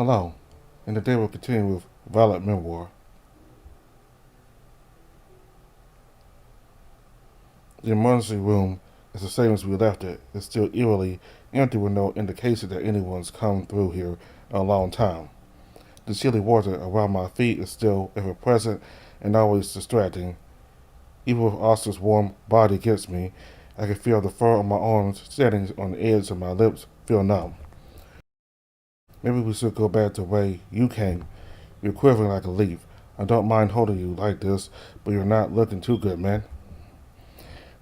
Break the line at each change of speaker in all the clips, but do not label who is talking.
Hello, and today we'll continue with Violet Memoir. The emergency room is the same as we left it. It's still eerily empty with no indication that anyone's come through here in a long time. The chilly water around my feet is still ever present and always distracting. Even with Oscar's warm body against me, I can feel the fur on my arms standing on the edge and my lips feel numb. Maybe we should go back the way you came. You're quivering like a leaf. I don't mind holding you like this, but you're not looking too good, man.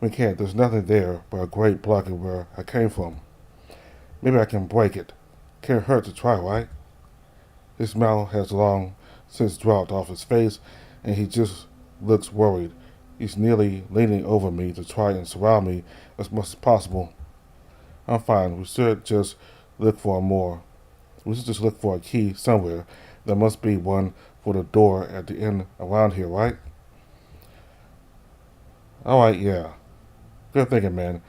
We can't. There's nothing there but a great blocking where I came from. Maybe I can break it. Can't hurt to try, right? His smile has long since dropped off his face, and he just looks worried. He's nearly leaning over me to try and surround me as much as possible. I'm fine. We should just look for more. We should just look for a key somewhere. There must be one for the door at the end around here, right? Alright, yeah. Good thinking, man.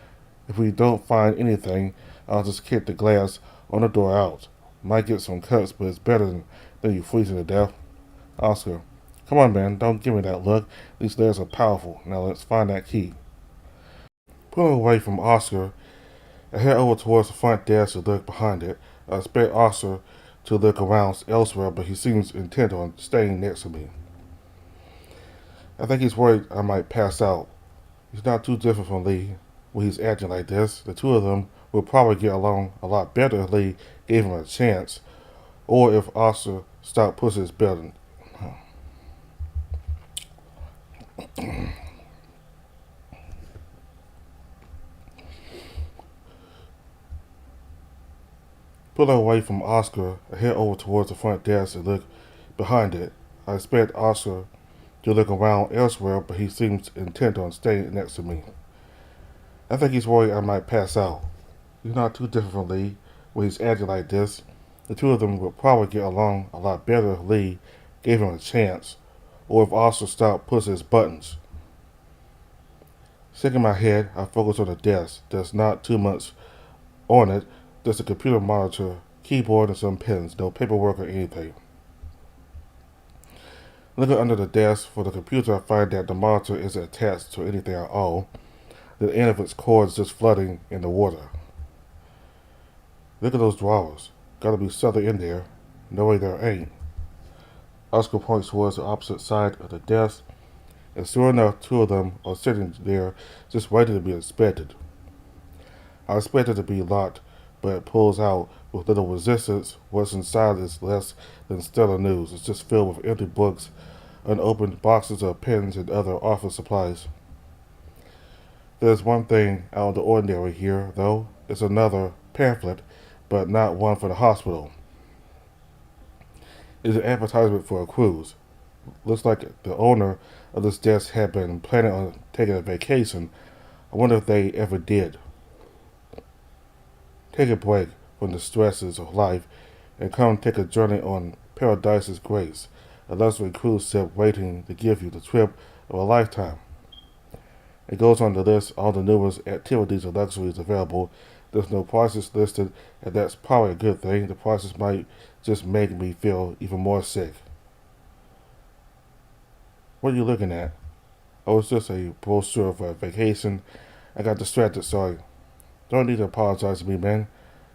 If we don't find anything, I'll just kick the glass on the door out. Might get some cuts, but it's better than you freezing to death. Oscar, come on, man. Don't give me that look. These layers are powerful. Now let's find that key. Pulling away from Oscar, I head over towards the front desk to look behind it. I expect Oscar to look around elsewhere, but he seems intent on staying next to me. I think he's worried I might pass out. He's not too different from Lee when he's acting like this. The two of them would probably get along a lot better if Lee gave him a chance, or if Oscar stopped pushing his button. Pulling away from Oscar, I head over towards the front desk and look behind it. I expect Oscar to look around elsewhere, but he seems intent on staying next to me. I think he's worried I might pass out. He's not too different from Lee when he's acting like this. The two of them would probably get along a lot better if Lee gave him a chance, or if Oscar stopped pushing his buttons. Shaking my head, I focus on the desk. There's not too much on it, just a computer monitor, keyboard, and some pens, no paperwork or anything. Looking under the desk for the computer, I find that the monitor isn't attached to anything at all. The end of its cord is just floating in the water. Look at those drawers. Gotta be something in there. No way there ain't. Oscar points towards the opposite side of the desk, and sure enough, two of them are sitting there just waiting to be inspected. I expect it to be locked, but it pulls out with little resistance. What's inside is less than stellar news. It's just filled with empty books, unopened boxes of pens, and other office supplies. There's one thing out of the ordinary here, though. It's another pamphlet, but not one for the hospital. It's an advertisement for a cruise. Looks like the owner of this desk had been planning on taking a vacation. I wonder if they ever did. Take a break from the stresses of life and come take a journey on Paradise's Grace, a luxury cruise ship waiting to give you the trip of a lifetime. It goes on to list all the numerous activities and luxuries available. There's no prices listed, and that's probably a good thing. The prices might just make me feel even more sick. What are you looking at? Oh, it's just a brochure for a vacation. I got distracted, sorry. Don't need to apologize to me, man.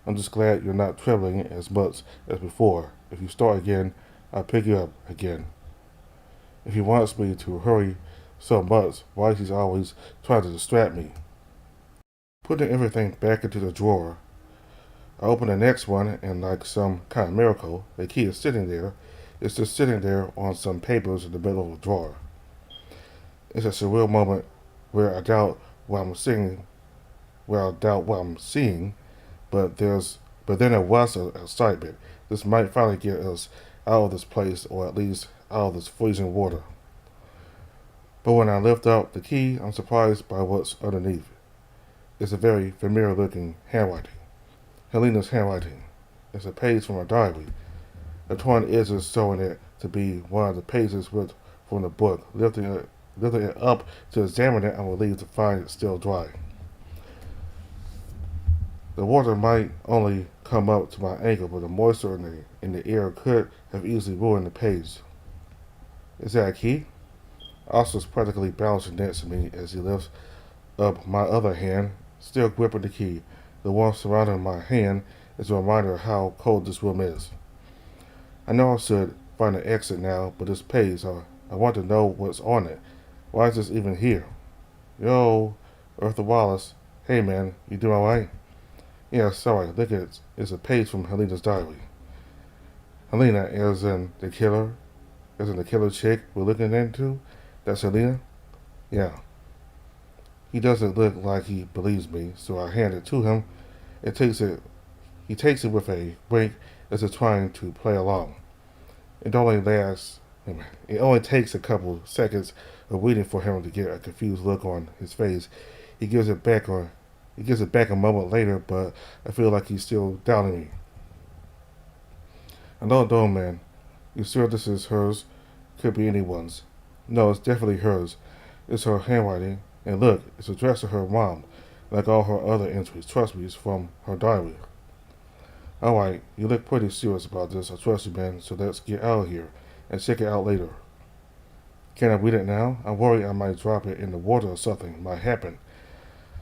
I'm just glad you're not trembling as much as before. If you start again, I'll pick you up again. If he wants me to hurry so much, why is he always trying to distract me? Putting everything back into the drawer, I open the next one, and like some kind of miracle, the key is sitting there. It's just sitting there on some papers in the middle of the drawer. It's a surreal moment where I doubt what I'm seeing, but then there was an excitement. This might finally get us out of this place, or at least out of this freezing water. But when I lift up the key, I'm surprised by what's underneath. It's a very familiar looking handwriting. Helena's handwriting. It's a page from her diary. The torn edges showing it to be one of the pages ripped from the book. Lifting it up to examine it, I'm relieved to find it still dry. The water might only come up to my ankle, but the moisture in the air could have easily ruined the page. Is that a key? Oscar's practically bouncing next to me as he lifts up my other hand, still gripping the key. The warmth surrounding my hand is a reminder of how cold this room is. I know I should find an exit now, but this page, I want to know what's on it. Why is this even here? Yo, Arthur Wallace. Hey man, you doing alright? Yeah, sorry, look at it. It's a page from Helena's diary. Helena, as in the killer chick we're looking into? That's Helena? Yeah. He doesn't look like he believes me, so I hand it to him. It takes it He takes it with a wink as if trying to play along. It only lasts it only takes a couple seconds of waiting for him to get a confused look on his face. He gives it back a moment later, but I feel like he's still doubting me. I don't know, man. You sure this is hers? Could be anyone's. No, it's definitely hers. It's her handwriting. And look, it's addressed to her mom, like all her other entries. Trust me, it's from her diary. Alright, you look pretty serious about this. I trust you, man, so let's get out of here and check it out later. Can I read it now? I'm worried I might drop it in the water or something might happen.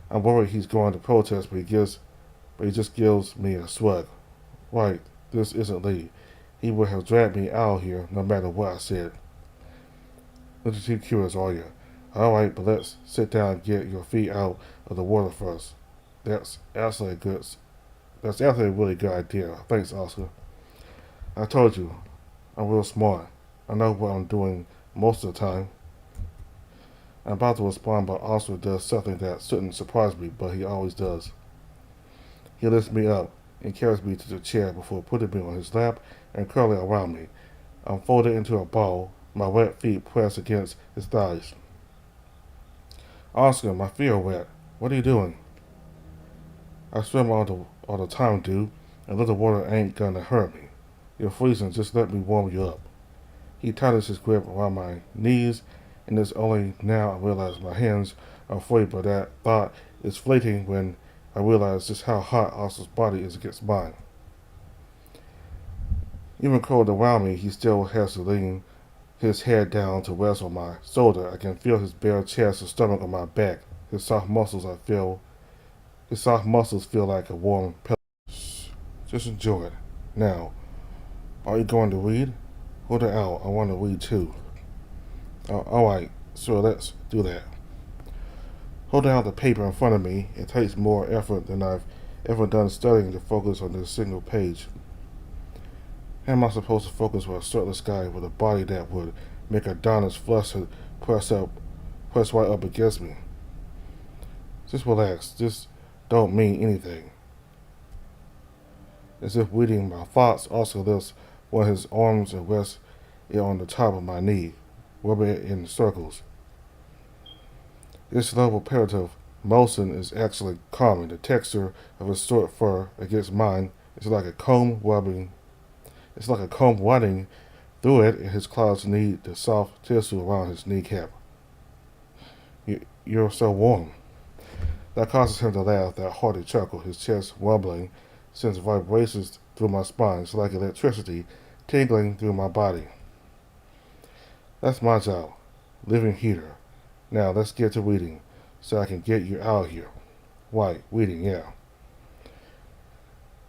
I'm worried he's going to protest, but he just gives me a shrug. Right, this isn't Lee. He would have dragged me out here no matter what I said. Not too curious, are you? Alright, but let's sit down and get your feet out of the water first. That's actually a really good idea. Thanks, Oscar. I told you, I'm real smart. I know what I'm doing most of the time. I'm about to respond, but Oscar does something that shouldn't surprise me, but he always does. He lifts me up and carries me to the chair before putting me on his lap and curling around me. I'm folded into a ball, my wet feet pressed against his thighs. Oscar, my feet are wet. What are you doing? I swim all the time, dude, and little water ain't gonna hurt me. You're freezing, just let me warm you up. He tightens his grip around my knees, and it's only now I realize my hands are free, but that thought is fleeting when I realize just how hot Oscar's body is against mine. Even cold around me, he still has to lean his head down to rest on my shoulder. I can feel his bare chest and stomach on my back. His soft muscles feel like a warm pillow. Shh, just enjoy it. Now, are you going to read? Hold it out. I want to read too. Alright, so let's do that. Holding out the paper in front of me, it takes more effort than I've ever done studying to focus on this single page. How am I supposed to focus with a shirtless guy with a body that would make Adonis flustered press right up against me? Just relax. This don't mean anything. As if reading my thoughts, Oscar lifts one of his arms and rests it on the top of my knee, rubbing it in circles. This slow repetitive motion is actually calming. The texture of his short fur against mine is like a comb rubbing. It's like a comb running through it, and his claws knead the soft tissue around his kneecap. You're so warm. That causes him to laugh, that hearty chuckle, his chest rumbling, sends vibrations through my spine. It's like electricity tingling through my body. That's my job, living heater. Now let's get to reading, so I can get you out of here. Right, reading, yeah.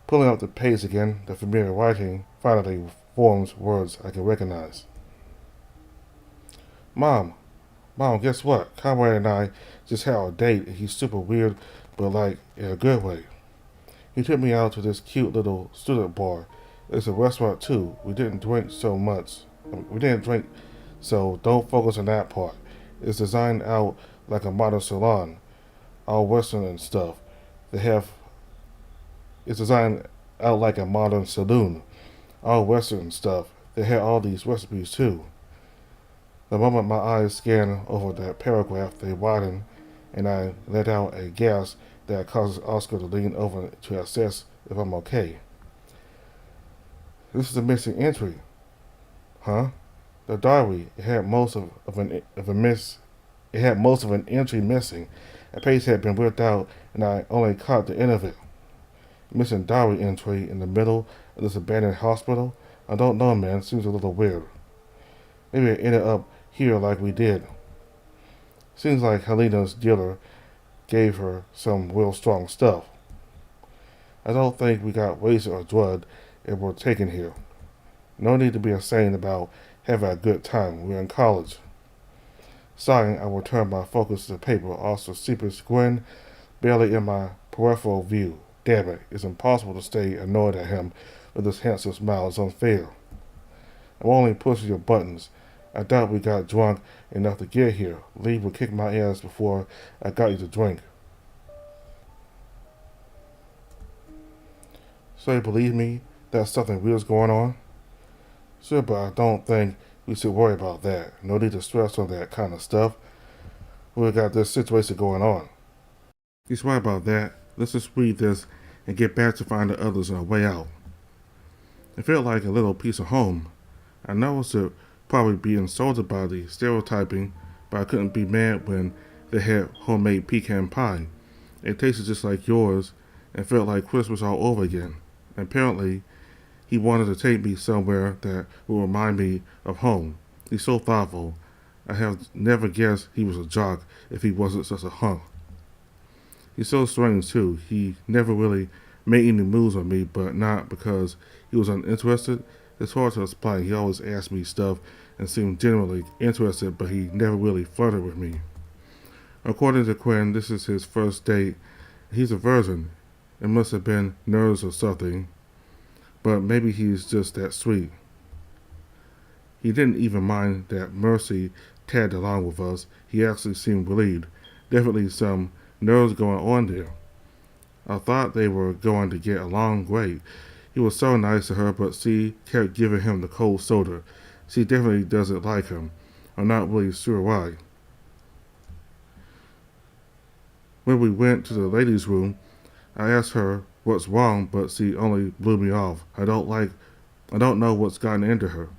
Pulling up the page again, the familiar writing finally forms words I can recognize. Mom, guess what? Conrad and I just had a date, and he's super weird, but like in a good way. He took me out to this cute little student bar. It's a restaurant too. We didn't drink, so don't focus on that part. It's designed out like a modern salon, all Western and stuff. It's designed out like a modern saloon, all Western stuff. They had all these recipes too. The moment my eyes scan over that paragraph, they widen, and I let out a gasp that causes Oscar to lean over to assess if I'm okay. This is a missing entry. Huh? The diary, it had most of an entry missing. A page had been ripped out, and I only caught the end of it. Missing diary entry in the middle of this abandoned hospital? I don't know, man. Seems a little weird. Maybe it ended up here like we did. Seems like Helena's dealer gave her some real strong stuff. I don't think we got wasted or drugged and were taken here. No need to be insane about having a good time. We're in college. Sighing, I will turn my focus to the paper. Also, Seeper's grin barely in my peripheral view. Damn it, it's impossible to stay annoyed at him with his handsome smile. It's unfair. I'm only pushing your buttons. I doubt we got drunk enough to get here. Lee would kick my ass before I got you to drink. So you believe me that something real's going on? Sure, but I don't think we should worry about that. No need to stress on that kind of stuff. We got this situation going on. He's right about that. Let's just read this and get back to finding others on our way out. It felt like a little piece of home. I know I should probably be insulted by the stereotyping, but I couldn't be mad when they had homemade pecan pie. It tasted just like yours and felt like Christmas all over again. And apparently, he wanted to take me somewhere that would remind me of home. He's so thoughtful. I have never guessed he was a jock if he wasn't such a hunk. He's so strange, too. He never really made any moves on me, but not because he was uninterested. It's hard to explain. He always asked me stuff and seemed genuinely interested, but he never really flirted with me. According to Quinn, this is his first date. He's a virgin. It must have been nerves or something, but maybe he's just that sweet. He didn't even mind that Mercy tagged along with us. He actually seemed relieved. Definitely some nerves going on there. I thought they were going to get along great. He was so nice to her, but she kept giving him the cold shoulder. She definitely doesn't like him. I'm not really sure why. When we went to the ladies' room, I asked her what's wrong, but she only blew me off. I don't know what's gotten into her.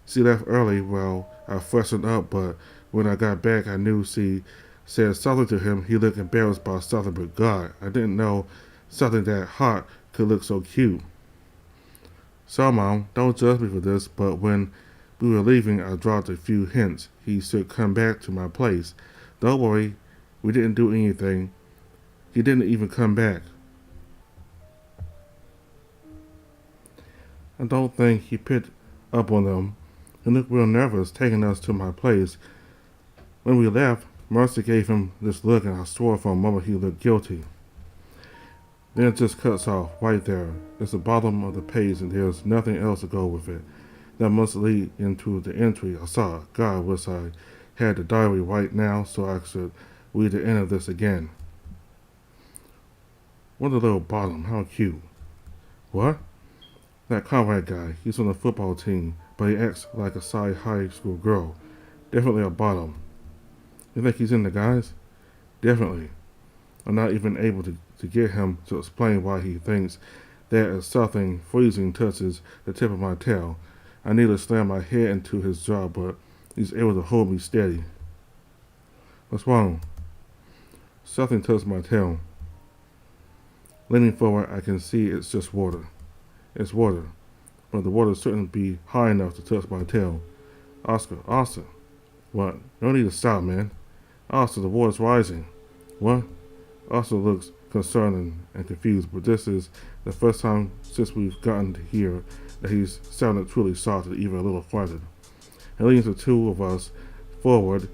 She left early while I freshened up, but when I got back, I knew she said something to him. He looked embarrassed by something, but God, I didn't know something that hot could look so cute. So, Mom, don't judge me for this, but when we were leaving, I dropped a few hints. He should come back to my place. Don't worry, we didn't do anything. He didn't even come back. I don't think he picked up on them. He looked real nervous, taking us to my place. When we left, Mercy gave him this look, and I swore for a moment he looked guilty. Then it just cuts off right there. It's the bottom of the page, and there's nothing else to go with it. That must lead into the entry I saw. God, wish I had the diary right now so I could read the end of this again. What a little bottom. How cute. What? That Conrad guy. He's on the football team, but he acts like a side high school girl. Definitely a bottom. You think he's into guys? Definitely. I'm not even able to get him to explain why he thinks that as something freezing touches the tip of my tail. I nearly slam my head into his jaw, but he's able to hold me steady. What's wrong? Something touched my tail. Leaning forward, I can see it's just water. It's water, but the water shouldn't be high enough to touch my tail. Oscar. What? No need to stop, man. Oscar, the water's rising. What? Oscar looks concerned and confused, but this is the first time since we've gotten to here that he's sounded truly shocked and even a little frightened. He leans the two of us forward,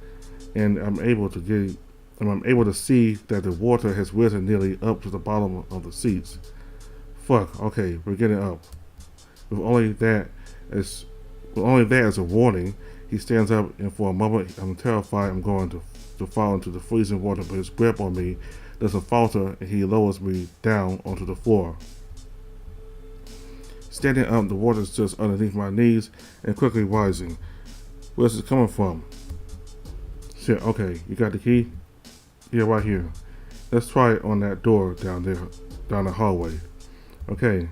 and I'm able to see that the water has risen nearly up to the bottom of the seats. Fuck, okay, we're getting up. With only that as a warning, he stands up, and for a moment I'm terrified I'm going to fall into the freezing water, but his grip on me doesn't falter, and he lowers me down onto the floor. Standing up, the water is just underneath my knees and quickly rising. Where's it coming from? Shit, okay, you got the key? Yeah, right here. Let's try it on that door down the hallway. Okay.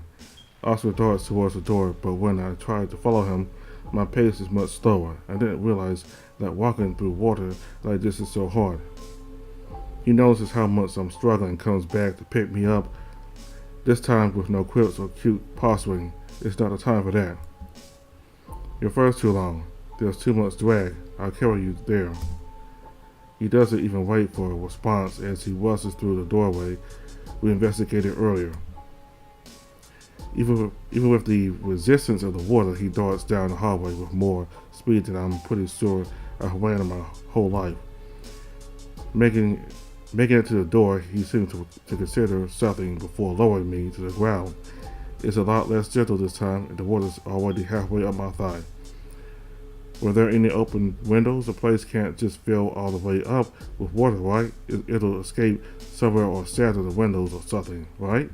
Oscar darts towards the door, but when I tried to follow him, my pace is much slower. I didn't realize that walking through water like this is so hard. He notices how much I'm struggling and comes back to pick me up This time with no quips or cute posturing. It's not the time for that. Your first too long. There's too much drag. I'll carry you there. He doesn't even wait for a response as he rushes through the doorway we investigated earlier. Even with the resistance of the water, he darts down the hallway with more speed than I'm pretty sure I've ran in my whole life. Making it to the door, he seems to consider something before lowering me to the ground. It's a lot less gentle this time, and the water's already halfway up my thigh. Were there any open windows? The place can't just fill all the way up with water, right? It'll escape somewhere or shatter the windows or something, right?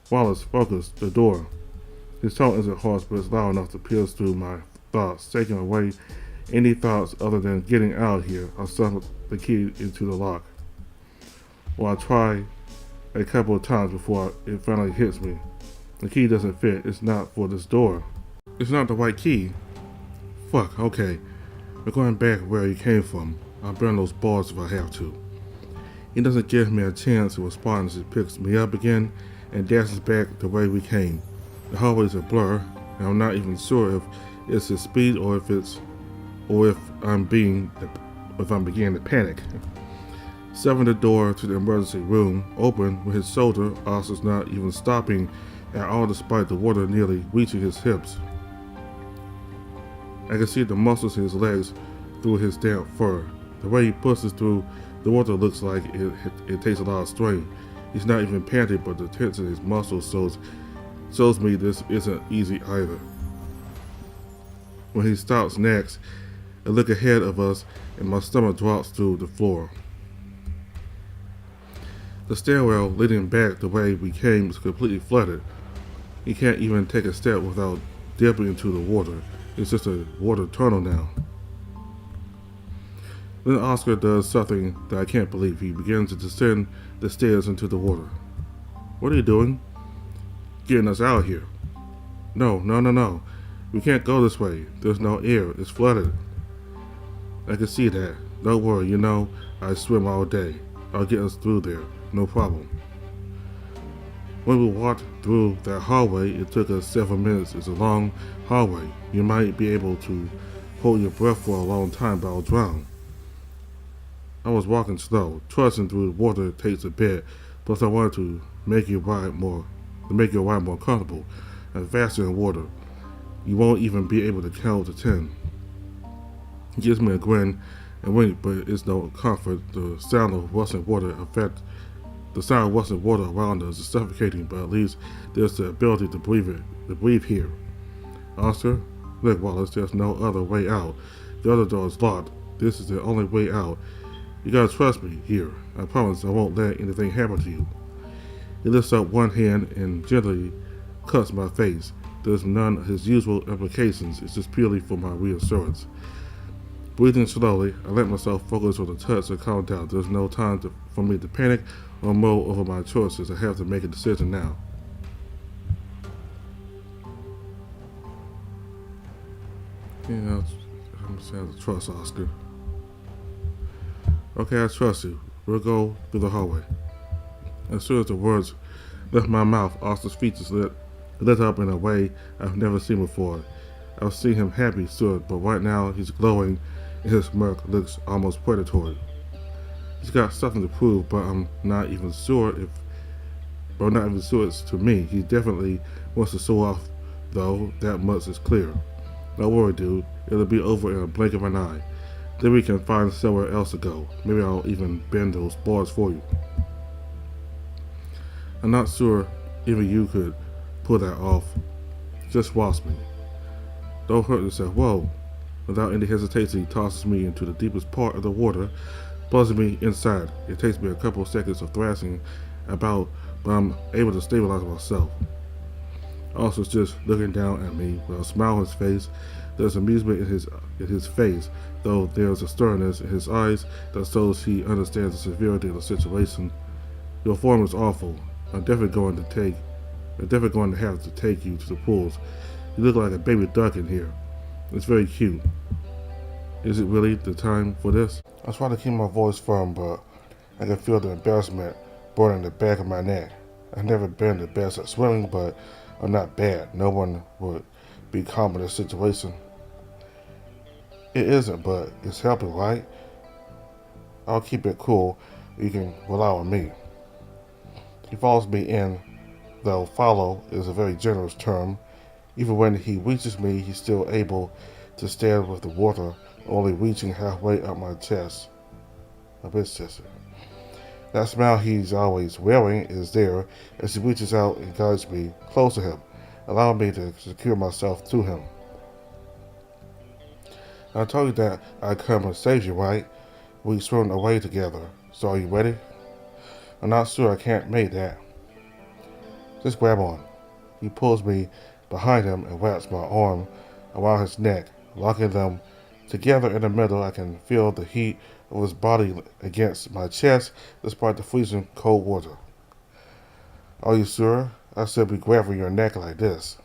Wallace, focus, the door. His tone isn't harsh, but it's loud enough to pierce through my thoughts, taking away any thoughts other than getting out here. I stuff the key into the lock. Well, I try a couple of times before it finally hits me. The key doesn't fit. It's not for this door. It's not the right key. Fuck, okay. We're going back where he came from. I'll burn those bars if I have to. He doesn't give me a chance to respond as he picks me up again and dashes back the way we came. The hallway's a blur, and I'm not even sure if it's his speed or if I'm beginning to panic. Severing the door to the emergency room open with his shoulder, Oscar's not even stopping at all despite the water nearly reaching his hips. I can see the muscles in his legs through his damp fur. The way he pushes through the water looks like it takes a lot of strain. He's not even panting, but the tension in his muscles shows me this isn't easy either. When he stops next, I look ahead of us and my stomach drops through the floor. The stairwell leading back the way we came is completely flooded. He can't even take a step without dipping into the water. It's just a water tunnel now. Then Oscar does something that I can't believe. He begins to descend the stairs into the water. What are you doing? Getting us out of here. No. We can't go this way. There's no air. It's flooded. I can see that. Don't worry, I swim all day. I'll get us through there. No problem. When we walked through that hallway, it took us several minutes. It's a long hallway. You might be able to hold your breath for a long time, but I'll drown. I was walking slow. Trudging through the water takes a bit, plus I wanted to make your ride more comfortable and faster in water. You won't even be able to count to 10. He gives me a grin and wink, but it's no comfort. The sound of rushing water around us is suffocating, but at least there's the ability to breathe here. Oscar, look, Wallace, there's no other way out. The other door is locked. This is the only way out. You gotta trust me here. I promise I won't let anything happen to you. He lifts up one hand and gently cuts my face. There's none of his usual implications. It's just purely for my reassurance. Breathing slowly, I let myself focus on the touch and calm down. There's no time for me to panic or mull over my choices. I have to make a decision now. I'm saying to trust Oscar. Okay, I trust you. We'll go through the hallway. As soon as the words left my mouth, Oscar's features lit up in a way I've never seen before. I've seen him happy, sure, but right now he's glowing and his smirk looks almost predatory. He's got something to prove, but I'm not even sure it's to me. He definitely wants to show off, though, that much is clear. Don't worry, dude. It'll be over in a blink of an eye. Then we can find somewhere else to go. Maybe I'll even bend those bars for you. I'm not sure even you could pull that off. Just watch me. Don't hurt yourself. Whoa. Without any hesitation, he tosses me into the deepest part of the water, plunging me inside. It takes me a couple of seconds of thrashing about, but I'm able to stabilize myself. Oscar's just looking down at me with a smile on his face. There's amusement in his face, though there's a sternness in his eyes that shows he understands the severity of the situation. Your form is awful. I'm definitely going to have to take you to the pools. You look like a baby duck in here. It's very cute. Is it really the time for this? I try to keep my voice firm, but I can feel the embarrassment burning the back of my neck. I've never been the best at swimming, but I'm not bad. No one would be calm in this situation. It isn't, but it's helping, right? I'll keep it cool. You can rely on me. He follows me in, though follow is a very generous term. Even when he reaches me, he's still able to stand with the water, only reaching halfway up my chest. Up his chest. That smile he's always wearing is there as he reaches out and guides me close to him, allowing me to secure myself to him. I told you that I'd come and save you, right? We swim away together. So are you ready? I'm not sure I can't make that. Just grab on. He pulls me behind him and wraps my arm around his neck, locking them together in the middle. I can feel the heat of his body against my chest despite the freezing cold water. Are you sure? I said be grabbing your neck like this.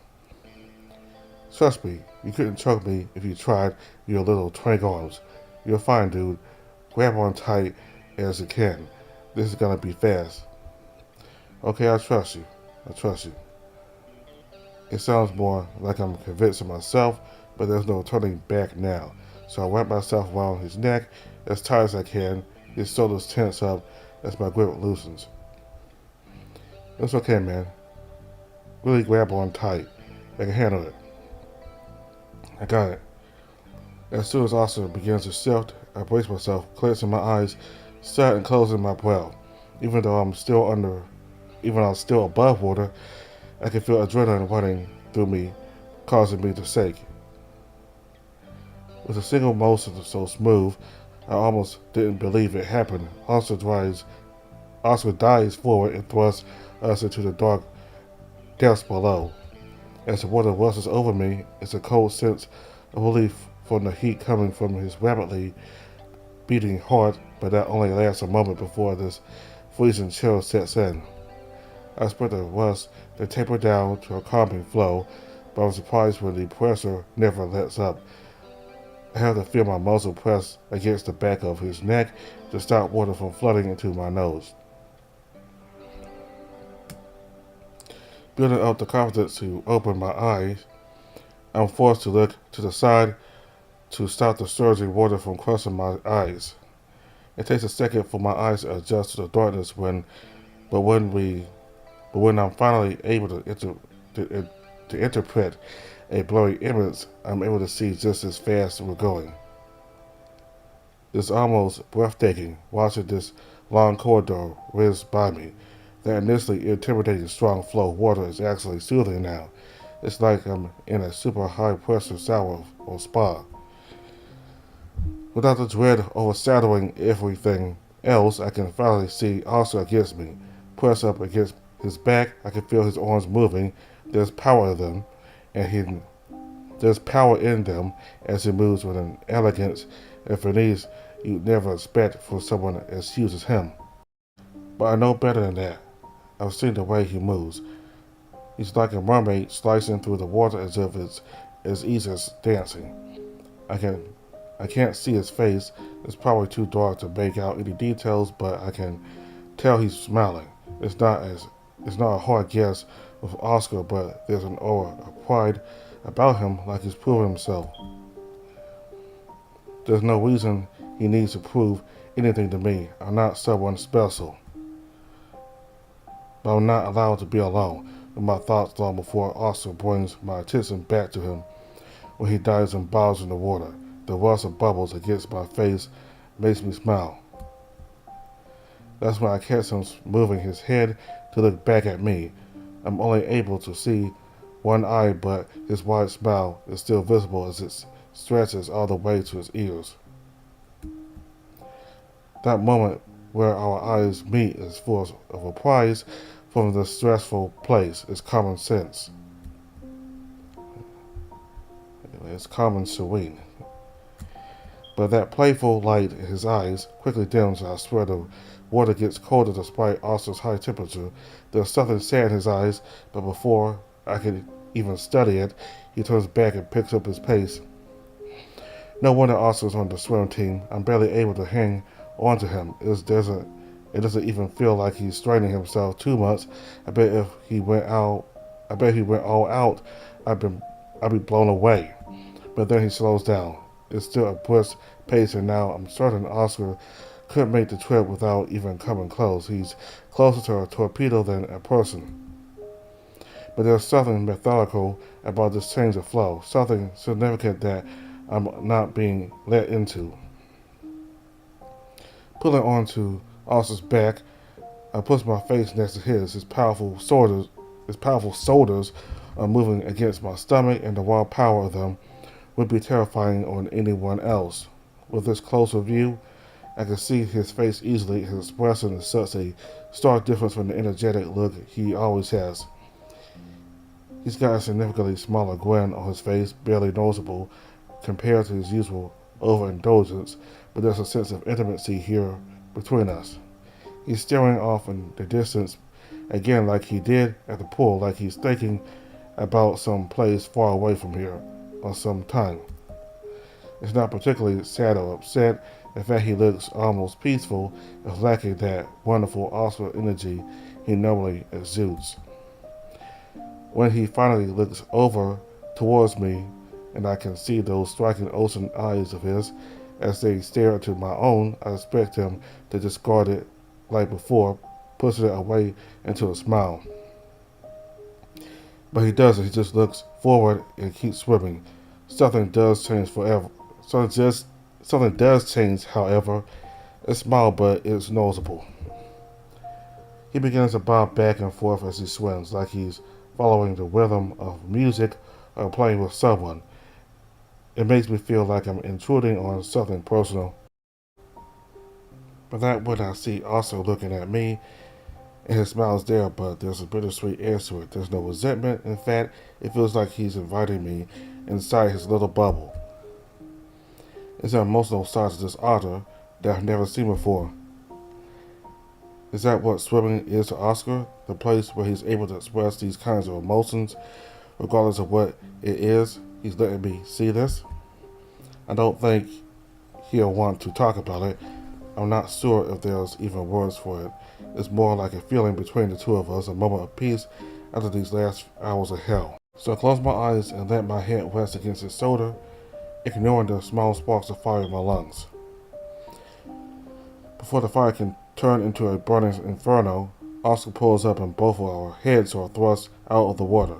Trust me, you couldn't choke me if you tried your little twink arms. You're fine, dude. Grab on tight as you can. This is gonna be fast. Okay, I trust you. I trust you. It sounds more like I'm convincing myself, but there's no turning back now. So I wrap myself around his neck as tight as I can. His shoulders tense up as my grip loosens. It's okay, man. Really grab on tight. I can handle it. I got it. As soon as Oscar begins to shift, I brace myself, clenching my eyes shut and closing my brow. Even though I'm still above water, I can feel adrenaline running through me, causing me to shake. With a single motion so smooth, I almost didn't believe it happened. Oscar dives forward and thrusts us into the dark depths below. As the water rushes over me, it's a cold sense of relief from the heat coming from his rapidly beating heart, but that only lasts a moment before this freezing chill sets in. I spread the rust that taper down to a calming flow, but I'm surprised when the pressure never lets up. I have to feel my muzzle press against the back of his neck to stop water from flooding into my nose. Building up the confidence to open my eyes, I'm forced to look to the side to stop the surging water from crushing my eyes. It takes a second for my eyes to adjust to the darkness when I'm finally able to interpret a blurry image, I'm able to see just as fast as we're going. It's almost breathtaking watching this long corridor whiz by me. That initially intimidating strong flow of water is actually soothing now. It's like I'm in a super high pressure shower or spa. Without the dread overshadowing everything else, I can finally see Oscar against me. Pressed up against his back, I can feel his arms moving. There's power in them, there's power in them as he moves with an elegance and finesse you'd never expect from someone as huge as him. But I know better than that. I've seen the way he moves. He's like a mermaid slicing through the water as if it's as easy as dancing. I can't see his face. It's probably too dark to make out any details, but I can tell he's smiling. It's not a hard guess with Oscar, but there's an aura of pride about him, like he's proven himself. There's no reason he needs to prove anything to me. I'm not someone special. But I'm not allowed to be alone with my thoughts long before Oscar brings my attention back to him when he dives and bows in the water. The rust of bubbles against my face makes me smile. That's when I catch him moving his head to look back at me. I'm only able to see one eye, but his wide smile is still visible as it stretches all the way to his ears. That moment where our eyes meet is full of reprise from the stressful place. It's common sense. It's common serene. But that playful light in his eyes quickly dims, and I swear the water gets colder despite Oscar's high temperature. There's something sad in his eyes, but before I can even study it, he turns back and picks up his pace. No wonder Oscar's on the swim team. I'm barely able to hang onto him. There's It doesn't even feel like he's straining himself too much. I bet if he went out, I bet if he went all out, I'd been, I'd be blown away. But then he slows down. It's still a brisk pace, and now I'm certain Oscar couldn't make the trip without even coming close. He's closer to a torpedo than a person. But there's something methodical about this change of flow, something significant that I'm not being let into. Pulling onto Oscar's back, I push my face next to his. His powerful shoulders are moving against my stomach, and the raw power of them would be terrifying on anyone else. With this closer view, I can see his face easily. His expression is such a stark difference from the energetic look he always has. He's got a significantly smaller grin on his face, barely noticeable compared to his usual overindulgence, but there's a sense of intimacy here between us. He's staring off in the distance again like he did at the pool, like he's thinking about some place far away from here or some time. It's not particularly sad or upset. In fact, he looks almost peaceful, if lacking that wonderful Oscar energy he normally exudes. When he finally looks over towards me, and I can see those striking ocean eyes of his as they stare into my own, I expect him to discard it like before, pushing it away into a smile. But he doesn't. He just looks forward and keeps swimming. Something does change forever. Something does change, however. It's small, but it's noticeable. He begins to bob back and forth as he swims, like he's following the rhythm of music or playing with someone. It makes me feel like I'm intruding on something personal. But that when I see also looking at me, and his smile is there, but there's a bittersweet edge to it. There's no resentment. In fact, it feels like he's inviting me inside his little bubble. It's an emotional side to this otter that I've never seen before. Is that what swimming is to Oscar? The place where he's able to express these kinds of emotions, regardless of what it is? He's letting me see this? I don't think he'll want to talk about it. I'm not sure if there's even words for it. It's more like a feeling between the two of us, a moment of peace after these last hours of hell. So I close my eyes and let my head rest against his shoulder, ignoring the small sparks of fire in my lungs. Before the fire can turn into a burning inferno, Oscar pulls up and both of our heads are thrust out of the water.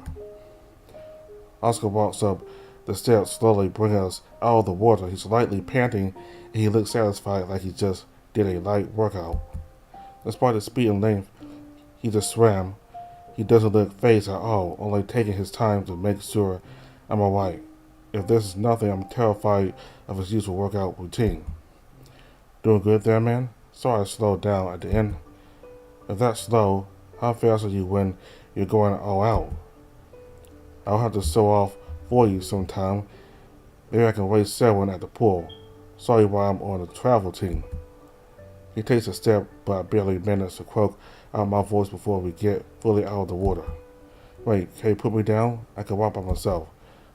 Oscar walks up the steps slowly, bringing us out of the water. He's lightly panting and he looks satisfied like he just did a light workout. Despite the speed and length he just swam, he doesn't look phased at all, only taking his time to make sure I'm alright. If this is nothing, I'm terrified of his usual workout routine. Doing good there, man? Sorry I slowed down at the end. If that's slow, how fast are you when you're going all out? I'll have to show off for you sometime. Maybe I can race 7 at the pool. Sorry why I'm on the travel team. He takes a step, but I barely manage to croak out my voice before we get fully out of the water. Wait, can you put me down? I can walk by myself.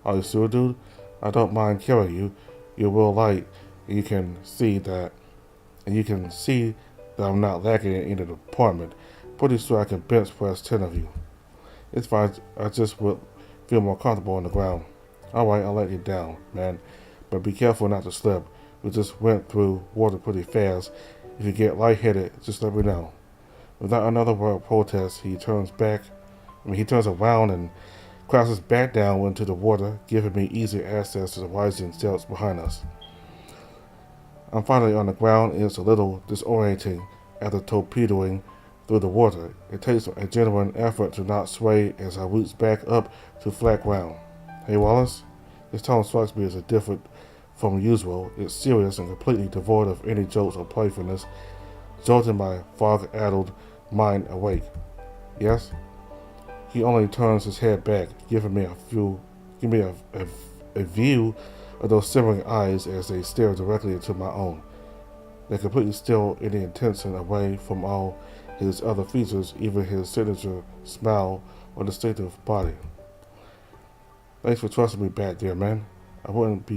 Are you sure, dude? I don't mind carrying you. You're real light, and you can see that I'm not lacking in either department. Pretty sure I can bench press 10 of you. It's fine, I just would feel more comfortable on the ground. Alright, I'll let you down, man. But be careful not to slip. We just went through water pretty fast. If you get lightheaded, just let me know. Without another word of protest, he turns around and crashes back down into the water, giving me easy access to the rising steps behind us. I'm finally on the ground, and it's a little disorienting after torpedoing through the water. It takes a genuine effort to not sway as I roots back up to flat ground. Hey, Wallace? His tone strikes me as different from usual. It's serious and completely devoid of any jokes or playfulness, jolting my fog-addled mind awake. Yes? He only turns his head back, giving me a view of those simmering eyes as they stare directly into my own. They're completely still any intention away from all his other features, even his signature smile or distinctive body. Thanks for trusting me back there, man. I wouldn't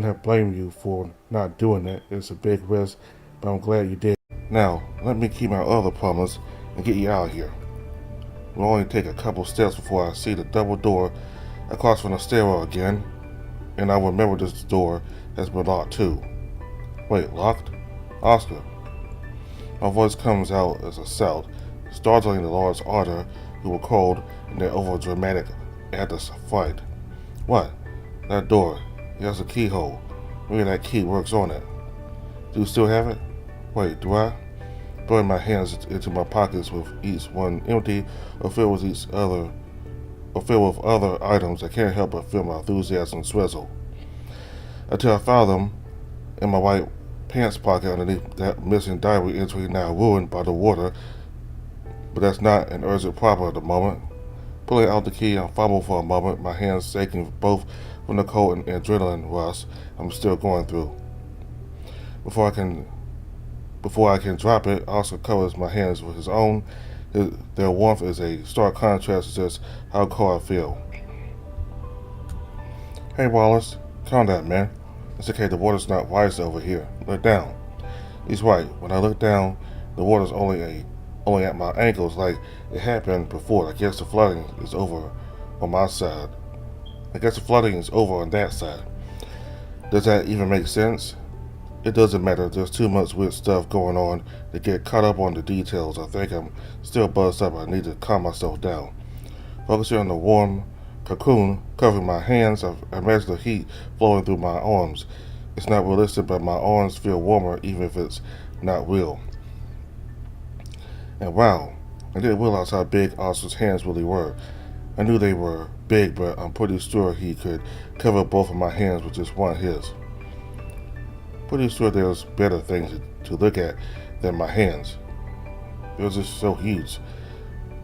have blamed you for not doing it. It's a big risk, but I'm glad you did. Now, let me keep my other promise and get you out of here. We'll only take a couple steps before I see the double door across from the stairwell again, and I remember this door has been locked too. Wait, locked? Oscar. My voice comes out as a shout, startling the Lord's order who were cold in their over-dramatic at the fight. What? That door. It has a keyhole. Maybe that key works on it. Do you still have it? Wait, do I? Throwing my hands into my pockets with each one empty or filled with other items, I can't help but feel my enthusiasm swizzle. Until I found them in my white pants pocket underneath that missing diary entry now ruined by the water, but that's not an urgent problem at the moment. Pulling out the key, I fumble for a moment, my hands shaking both from the cold and adrenaline rush I'm still going through. Before I can drop it, Oscar covers my hands with his own. Their warmth is a stark contrast to just how cold I feel. Hey Wallace, calm down, man. It's okay, the water's not wise over here. Look down. He's right. When I look down, the water's only at my ankles like it had been before. I guess the flooding is over on my side. I guess the flooding is over on that side. Does that even make sense? It doesn't matter. There's too much weird stuff going on to get caught up on the details. I think I'm still buzzed up. I need to calm myself down. Focusing on the warm cocoon covering my hands, I imagine the heat flowing through my arms. It's not realistic, but my arms feel warmer even if it's not real. And wow, I didn't realize how big Oscar's hands really were. I knew they were big, but I'm pretty sure he could cover both of my hands with just one of his. Pretty sure there's better things to look at than my hands. They're just so huge.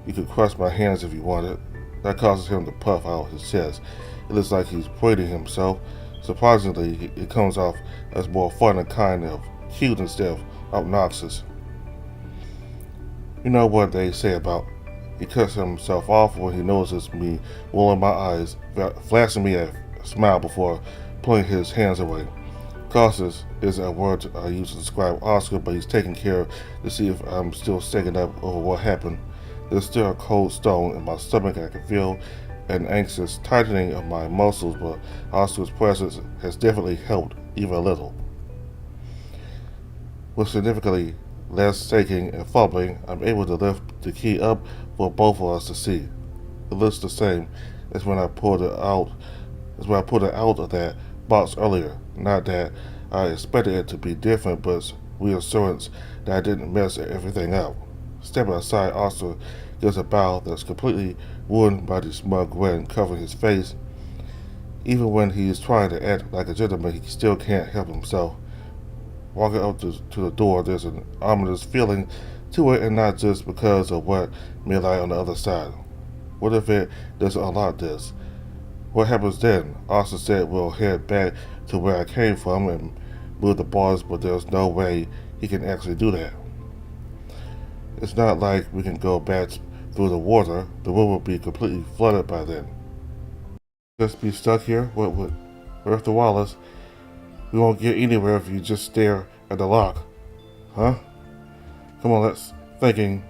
You could crush my hands if you wanted. That causes him to puff out his chest. It looks like he's praising himself. Surprisingly, it comes off as more fun and kind of cute instead of obnoxious. You know what they say about he cuts himself off when he notices me rolling my eyes, flashing me a smile before pulling his hands away. Cautious is a word I use to describe Oscar, but he's taking care to see if I'm still shaking up over what happened. There's still a cold stone in my stomach. I can feel an anxious tightening of my muscles, but Oscar's presence has definitely helped even a little. With significantly less shaking and fumbling, I'm able to lift the key up for both of us to see. It looks the same as when I pulled it out of that box earlier. Not that I expected it to be different, but reassurance that I didn't mess everything up. Stepping aside, Oscar gives a bow that's completely ruined by the smug grin covering his face. Even when he is trying to act like a gentleman, he still can't help himself. Walking up to the door, there's an ominous feeling to it, and not just because of what may lie on the other side. What if it doesn't unlock this? What happens then? Oscar said we'll head back to where I came from and move the bars, but there's no way he can actually do that. It's not like we can go back through the water. The room will be completely flooded by then. Just be stuck here? What would Mr. Wallace? We won't get anywhere if you just stare at the lock. Huh? Come on, let's thinking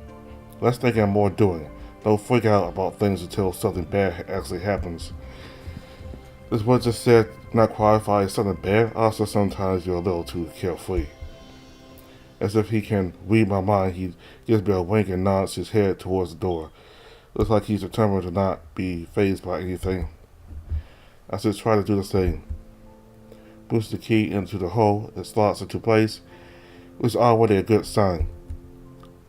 I'm more doing. Don't freak out about things until something bad actually happens. This what just said not qualify as something bad. Also, sometimes you're a little too carefree. As if he can read my mind, he gives me a wink and nods his head towards the door. Looks like he's determined to not be fazed by anything. I just try to do the same. Push the key into the hole, it slots into place, which is already a good sign.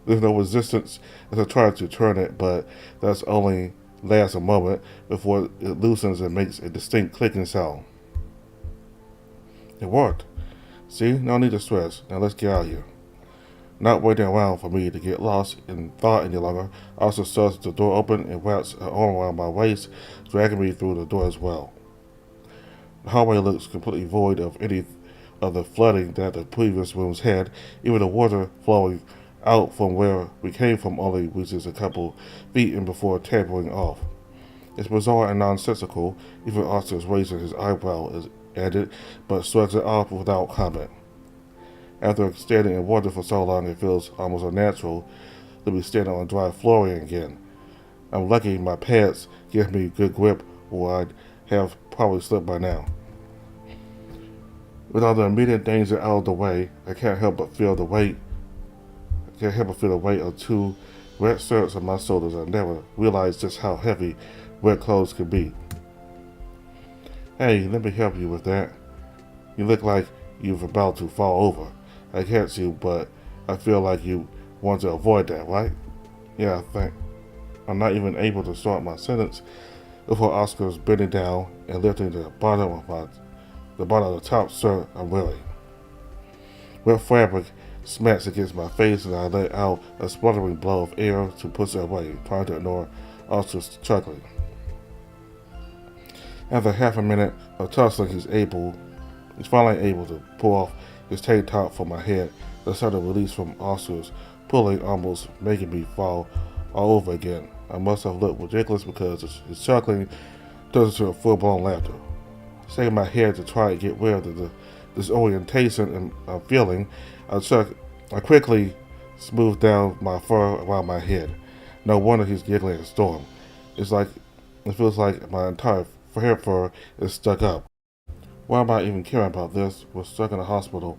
There's no resistance as I try to turn it, but that's only lasts a moment before it loosens and makes a distinct clicking sound. It worked. See, no need to stress. Now let's get out of here. Not waiting around for me to get lost in thought any longer, I also shoves the door open and wraps her arm around my waist, dragging me through the door as well. The hallway looks completely void of any of the flooding that the previous rooms had. Even the water flowing out from where we came from only reaches a couple feet in before tapering off. It's bizarre and nonsensical. Even Oscar's raising his eyebrow at it, but shrugs it off without comment. After standing in water for so long, it feels almost unnatural to be standing on dry flooring again. I'm lucky my pads give me good grip, or I'd have probably slipped by now. With all the immediate danger out of the way, I can't help but feel the weight. I can't help but feel the weight of two wet shirts on my shoulders. I never realized just how heavy wet clothes could be. Hey, let me help you with that. You look like you're about to fall over. I can't see, but I feel like you want to avoid that, right? Yeah, I think. I'm not even able to start my sentence before Oscar's bending down and lifting the bottom of the top shirt I'm wearing. Wet fabric smacks against my face, and I let out a spluttering blow of air to push it away, trying to ignore Oscar's chuckling. After half a minute of tussling, he's finally able to pull off his tank top from my head. The sudden release from Oscar's pulling almost making me fall all over again. I must have looked ridiculous because his chuckling turns into a full-blown laughter. Shaking my head to try and get rid of the disorientation I'm feeling, I quickly smoothed down my fur around my head. No wonder he's giggling at the storm. It feels like my entire hair fur is stuck up. Why am I even caring about this? We're stuck in the hospital,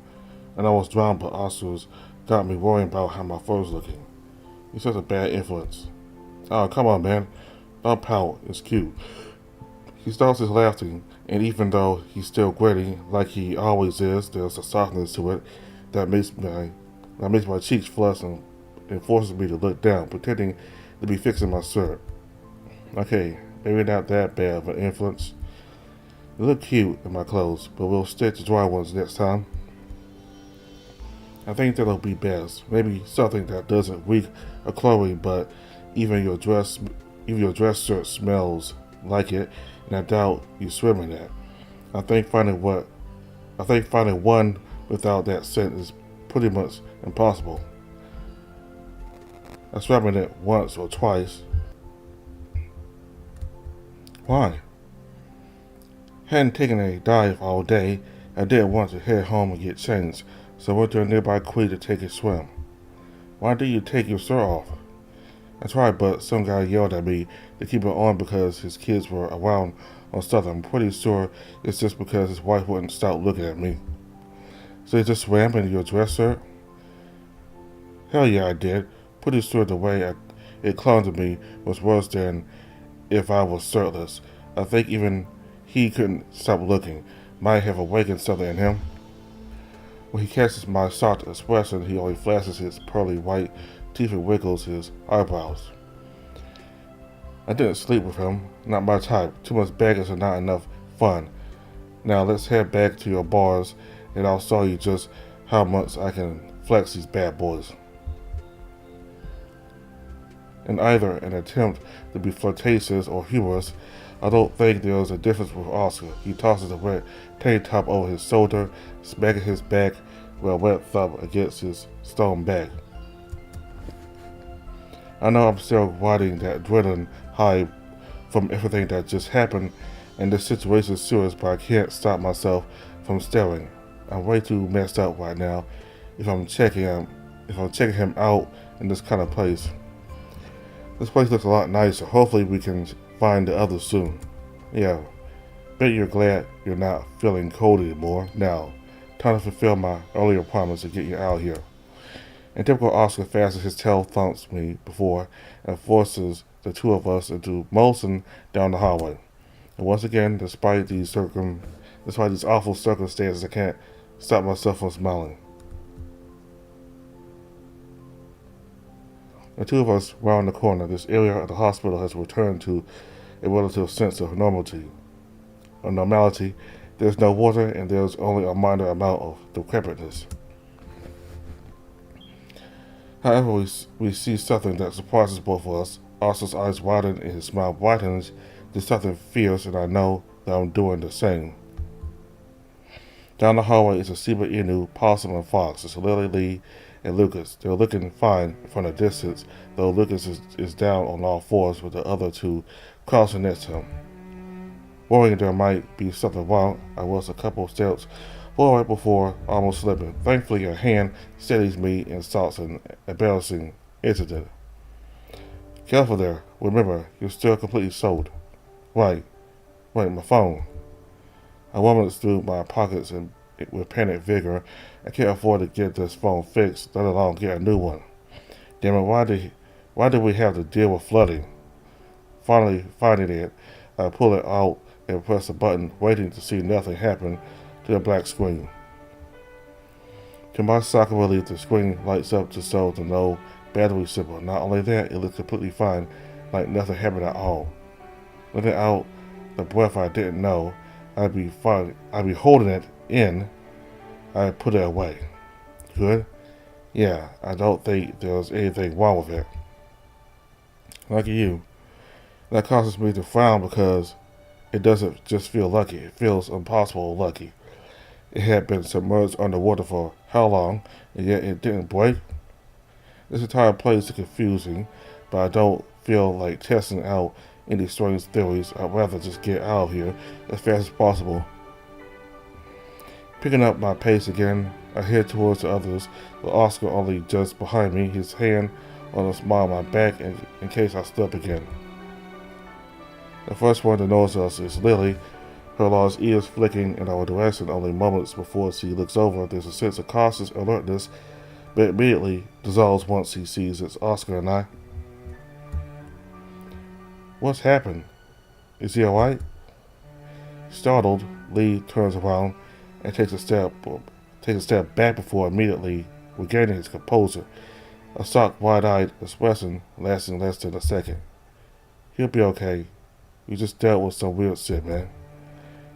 and I was drowned, but Oscar's got me worrying about how my fur's looking. He's such a bad influence. Oh, come on, man. Don't pout. It's cute. He starts his laughing, and even though he's still gritty, like he always is, there's a softness to it that makes my cheeks flush and forces me to look down, pretending to be fixing my shirt. Okay, maybe not that bad of an influence. They look cute in my clothes, but we'll stick to dry ones next time. I think that'll be best. Maybe something that doesn't reek of clothing, but even your dress shirt smells like it, and I doubt you swim in that. I think finding one without that scent is pretty much impossible. I swam in it once or twice. Why? Hadn't taken a dive all day. I didn't want to head home and get changed, so I went to a nearby creek to take a swim. Why did you take your shirt off? I tried, but some guy yelled at me to keep it on because his kids were around or something. I'm pretty sure it's just because his wife wouldn't stop looking at me. So you just swam in your dress shirt? Hell yeah, I did. Pretty sure the way it clung to me was worse than if I was shirtless. I think even he couldn't stop looking. Might have awakened something in him. When he catches my shocked expression, he only flashes his pearly white teeth and wiggles his eyebrows. I didn't sleep with him. Not my type. Too much baggage and not enough fun. Now let's head back to your bars, and I'll show you just how much I can flex these bad boys. In either an attempt to be flirtatious or humorous, I don't think there's a difference with Oscar. He tosses a wet tank top over his shoulder, smacking his back with a wet thumb against his stone back. I know I'm still riding that adrenaline high from everything that just happened, and this situation is serious, but I can't stop myself from staring. I'm way too messed up right now if I'm checking him out in this kind of place. This place looks a lot nicer. Hopefully we can find the others soon. Yeah, bet you're glad you're not feeling cold anymore. Now, time to fulfill my earlier promise to get you out here. In typical Oscar fashion, his tail thumps me before and forces the two of us into motion down the hallway. And once again, despite these awful circumstances, I can't stop myself from smiling. The two of us round the corner. This area of the hospital has returned to a relative sense of normality. There's no water, and there's only a minor amount of decrepitness. However, we see something that surprises both of us. Oscar's eyes widen and his smile brightens. There's something fierce, and I know that I'm doing the same. Down the hallway is a Shiba Inu, Possum, and Fox. It's Lily Lee and Lucas. They're looking fine from a distance, though Lucas is down on all fours with the other two crouching next to him. Worrying there might be something wrong, I was a couple steps right before almost slipping. Thankfully, a hand steadies me and stops an embarrassing incident. Careful there. Remember, you're still completely sold. Right, my phone. I rummaged through my pockets and with panic vigor. I can't afford to get this phone fixed, let alone get a new one. Damn it, why did we have to deal with flooding? Finally finding it, I pull it out and press the button, waiting to see nothing happen to the black screen. To my shock and relief, the screen lights up to show the no battery symbol. Not only that, it looks completely fine, like nothing happened at all. Letting out the breath I didn't know I'd be holding it in, I put it away. Good? Yeah, I don't think there's anything wrong with it. Like you, that causes me to frown because it doesn't just feel lucky, it feels impossible lucky. It had been submerged underwater for how long, and yet it didn't break? This entire place is confusing, but I don't feel like testing out any strange theories. I'd rather just get out of here as fast as possible. Picking up my pace again, I head towards the others, with Oscar only just behind me, his hand on the small of my back in case I slip again. The first one to notice us is Lily, her large ears flicking in our direction only moments before she looks over. There's a sense of cautious alertness, but immediately dissolves once he sees it's Oscar and I. What's happened? Is he alright? Startled, Lee turns around and takes a step back before immediately regaining his composure, a shocked, wide-eyed expression lasting less than a second. He'll be okay. You just dealt with some weird shit, man.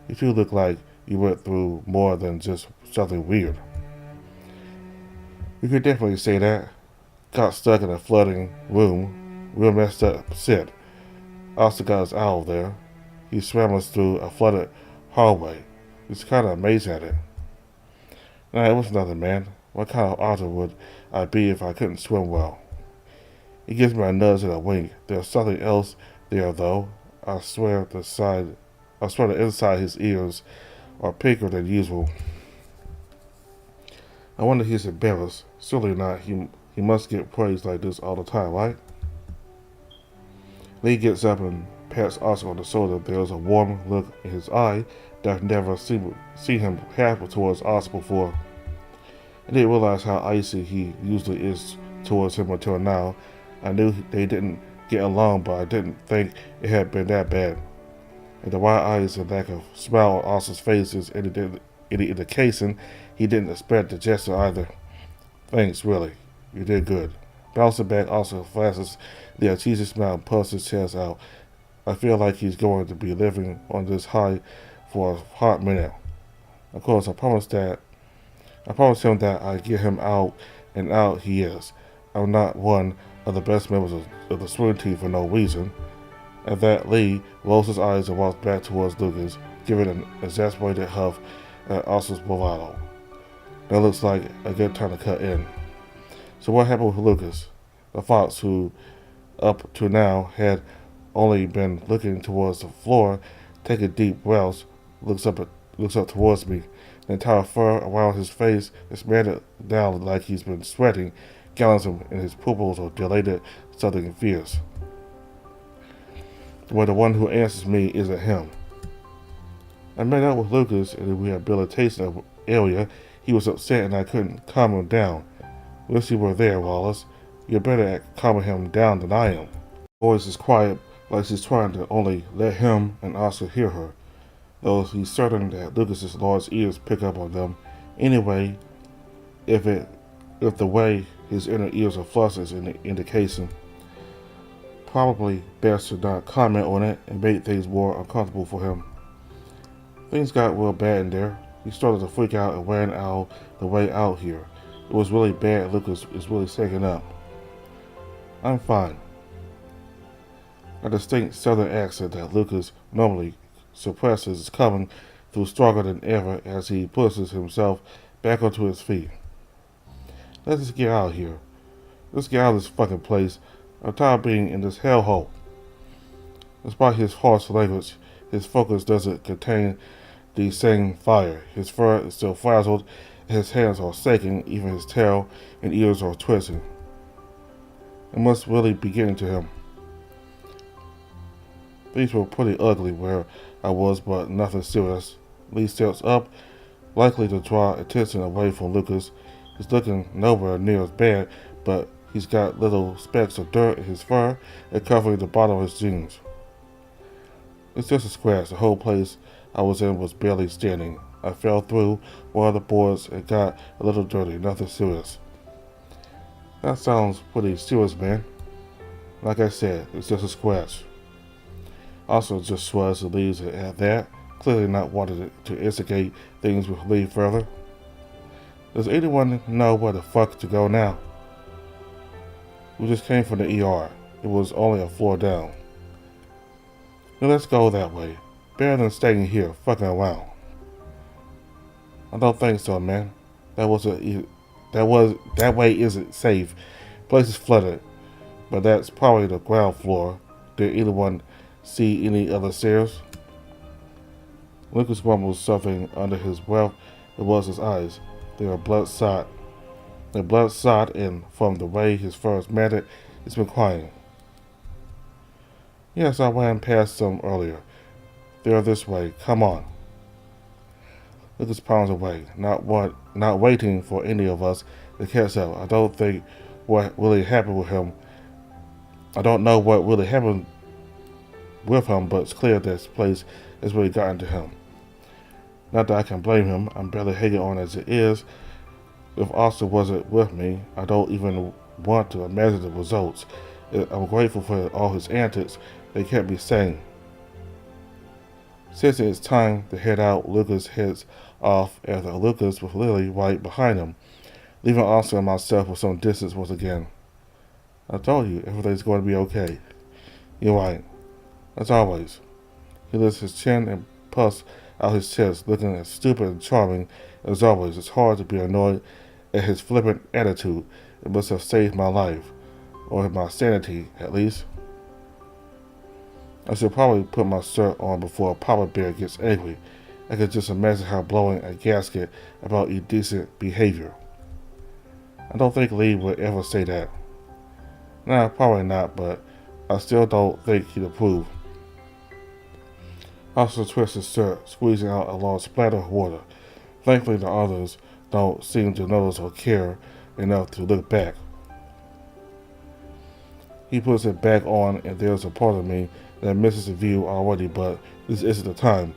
You two look like you went through more than just something weird. You could definitely say that. Got stuck in a flooding room. Real messed up shit. Oscar got us out of there. He swam us through a flooded hallway. He's kind of amazed at it. Nah, it was nothing, man. What kind of author would I be if I couldn't swim well? He gives me a nudge and a wink. There's something else there, though. I swear the inside his ears are pinker than usual. I wonder if he's embarrassed. Surely not. He must get praised like this all the time, right? Lee gets up and pats Oscar on the shoulder. There's a warm look in his eye that I've never seen him have towards Oscar before. I didn't realize how icy he usually is towards him until now. I knew they didn't get along, but I didn't think it had been that bad. And the wide eyes and lack of smile on Oscar's face is any indication he didn't expect the gesture either. Thanks, really. You did good. Bouncing back, Oscar flashes the cheesy smile and puffs his chest out. I feel like he's going to be living on this high for a hot minute. Of course, I promised him that I'd get him out, and out he is. I'm not one of the best members of the swim team for no reason. At that, Lee rolls his eyes and walks back towards Lucas, giving an exasperated huff at Oscar's bravado. That looks like a good time to cut in. So what happened with Lucas? The fox, who up to now had only been looking towards the floor, taking deep breaths, looks up towards me. The entire fur around his face is matted down like he's been sweating, gallons in his pupils are dilated, something fierce. But the one who answers me isn't him. I met up with Lucas in the rehabilitation area. He was upset and I couldn't calm him down. Wish you were there, Wallace. You're better at calming him down than I am. Voice is quiet, like she's trying to only let him and Oscar hear her, though he's certain that Lucas's large ears pick up on them. Anyway, if the way his inner ears are flustered is an indication, probably best to not comment on it and make things more uncomfortable for him. Things got real bad in there. He started to freak out and ran out the way out here. It was really bad. Lucas is really shaken up. I'm fine. A distinct southern accent that Lucas normally suppresses is coming through stronger than ever as he pushes himself back onto his feet. Let's just get out of here. Let's get out of this fucking place. I'm tired of being in this hellhole. Despite his harsh language, his focus doesn't contain the same fire. His fur is still frazzled, and his hands are shaking, even his tail and ears are twisting. It must really be getting to him. Things were pretty ugly where I was, but nothing serious. Lee steps up, likely to draw attention away from Lucas. He's looking nowhere near as bad, but he's got little specks of dirt in his fur and covering the bottom of his jeans. It's just a scratch. The whole place I was in was barely standing. I fell through one of the boards and got a little dirty. Nothing serious. That sounds pretty serious, man. Like I said, it's just a scratch. Also just shrugs and leaves it at that, clearly not wanting to instigate things with Lee further. Does anyone know where the fuck to go now? We just came from the ER. It was only a floor down. Well, let's go that way. Better than staying here, fucking around. I don't think so, man. That way isn't safe. Place is flooded, but that's probably the ground floor. Did anyone see any other stairs? Lucas mumbled something under his breath. It was his eyes. They were blood-sot. They're blood-sot, and from the way his fur is matted, it's been crying. Yes, I ran past them earlier. They're this way. Come on. Lucas pounds away, not waiting for any of us to catch up. I don't think what really happened with him. I don't know what really happened with him, but it's clear this place has really gotten to him. Not that I can blame him. I'm barely hanging on as it is. If Austin wasn't with me, I don't even want to imagine the results. I'm grateful for all his antics. They kept me sane. Since it's time to head out, Lucas heads off after Lucas with Lily right behind him, leaving Austin and myself with some distance once again. I told you, everything's going to be okay. You're right. As always. He lifts his chin and puffs out his chest, looking as stupid and charming as always. It's hard to be annoyed at his flippant attitude. It must have saved my life, or my sanity, at least. I should probably put my shirt on before Papa Bear gets angry. I could just imagine her blowing a gasket about indecent behavior. I don't think Lee would ever say that. Nah, probably not, but I still don't think he'd approve. Also twists his shirt, squeezing out a large splatter of water. Thankfully, the others don't seem to notice or care enough to look back. He puts it back on, and there's a part of me that misses the view already, but this isn't the time.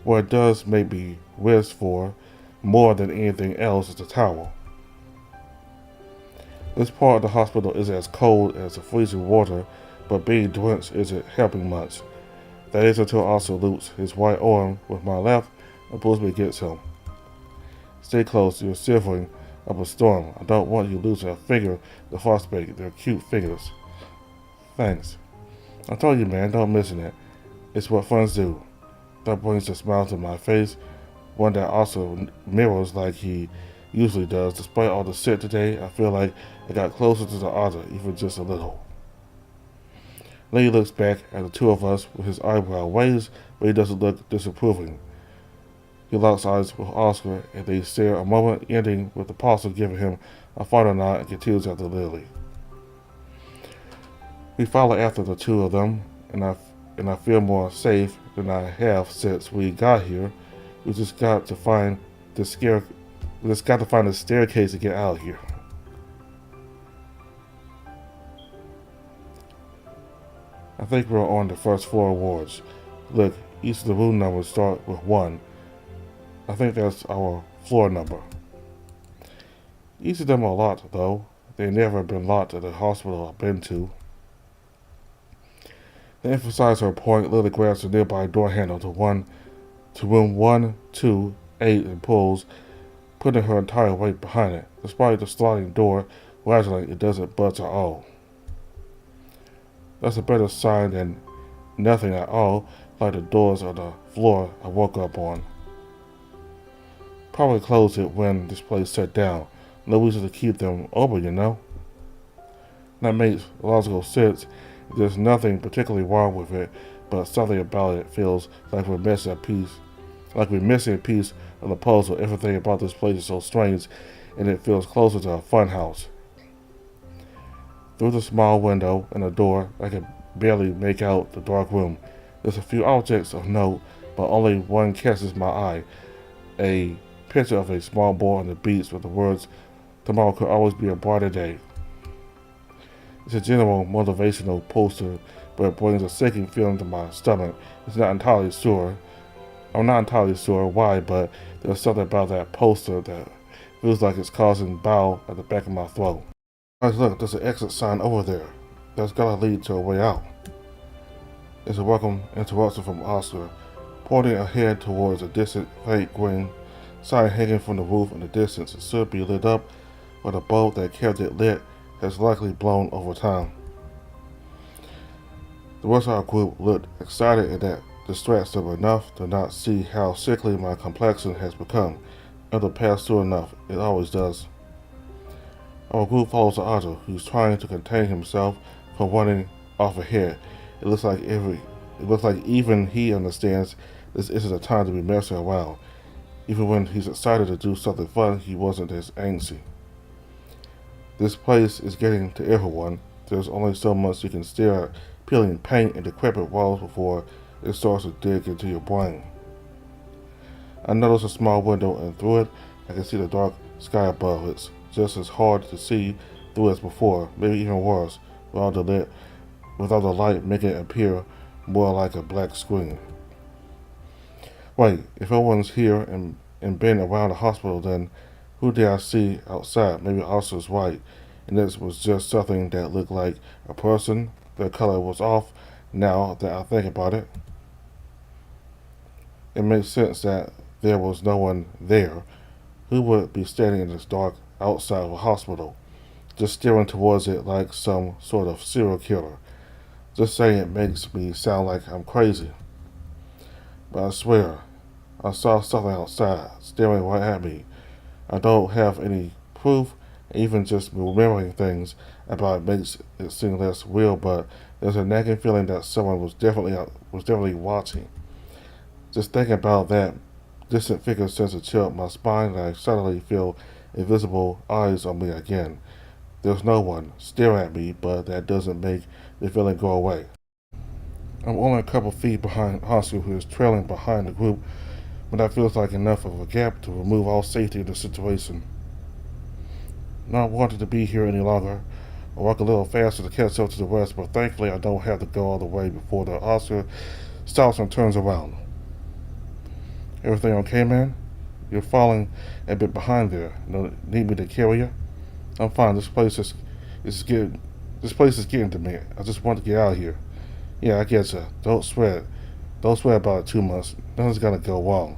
What it does make me wish for more than anything else is the towel. This part of the hospital isn't as cold as the freezing water, but being drenched isn't helping much. That is until Oscar loops his right arm with my left and pulls me against him. Stay close, you're shivering up a storm. I don't want you losing a finger to frostbite. They're cute fingers. Thanks. I told you, man, don't mention it. It's what friends do. That brings a smile to my face, one that also mirrors like he usually does. Despite all the shit today, I feel like I got closer to the other, even just a little. Lee looks back at the two of us with his eyebrow raised, but he doesn't look disapproving. He locks eyes with Oscar, and they stare a moment, ending with the apostle giving him a final nod and continues after Lily. We follow after the two of them, and I feel more safe than I have since we got here. We just got to find the staircase to get out of here. I think we're on the first floor wards. Look, each of the room numbers start with 1. I think that's our floor number. Each of them are locked, though. They've never been locked at the hospital I've been to. To emphasize her point, Lily grabs the nearby door handle to room 128 and pulls, putting her entire weight behind it. Despite the sliding door rattling, it doesn't budge at all. That's a better sign than nothing at all, like the doors on the floor I woke up on. Probably closed it when this place shut down. No reason to keep them open, you know? That makes logical sense. There's nothing particularly wrong with it, but something about it feels like we're missing a piece like we're missing a piece of the puzzle. Everything about this place is so strange, and it feels closer to a fun house. Through the small window and the door, I can barely make out the dark room. There's a few objects of note, but only one catches my eye. A picture of a small boy on the beach with the words, "Tomorrow could always be a brighter day." It's a general motivational poster, but it brings a sinking feeling to my stomach. It's not entirely sure. I'm not entirely sure why, but there's something about that poster that feels like it's causing bow at the back of my throat. Guys, look, there's an exit sign over there. That's gotta lead to a way out. It's a welcome interruption from Oscar, pointing ahead towards a distant faint green sign hanging from the roof in the distance. It should be lit up, but the bulb that kept it lit has likely blown over time. The rest of our group looked excited and that distracted them enough to not see how sickly my complexion has become. It'll pass through enough. It always does. Our group follows Otto, who's trying to contain himself from running off ahead. It looks like even he understands this isn't a time to be messing around. Even when he's excited to do something fun, he wasn't as antsy. This place is getting to everyone. There's only so much you can stare at peeling paint and decrepit walls before it starts to dig into your brain. I notice a small window, and through it, I can see the dark sky above. It's just as hard to see through as before, maybe even worse, without the light making it appear more like a black screen. Wait, if everyone's here and been around the hospital, then who did I see outside? Maybe Oscar's right, and this was just something that looked like a person. The color was off. Now that I think about it, it makes sense that there was no one there. Who would be standing in this dark outside of a hospital, just staring towards it like some sort of serial killer? Just saying it makes me sound like I'm crazy. But I swear, I saw something outside, staring right at me. I don't have any proof, even just remembering things about it makes it seem less real, but there's a nagging feeling that someone was definitely watching. Just thinking about that distant figure sends a chill up my spine, and I suddenly feel invisible eyes on me again. There's no one staring at me, but that doesn't make the feeling go away. I'm only a couple feet behind Oscar, who is trailing behind the group, but that feels like enough of a gap to remove all safety in the situation. Not wanting to be here any longer, I walk a little faster to catch up to the rest, but thankfully I don't have to go all the way before the Oscar stops and turns around. "Everything okay, man? You're falling a bit behind there. Need me to carry you?" "I'm fine. This place is getting to me. I just want to get out of here." "Yeah, I get you. Don't sweat. Don't sweat about it too much. Nothing's gonna go wrong.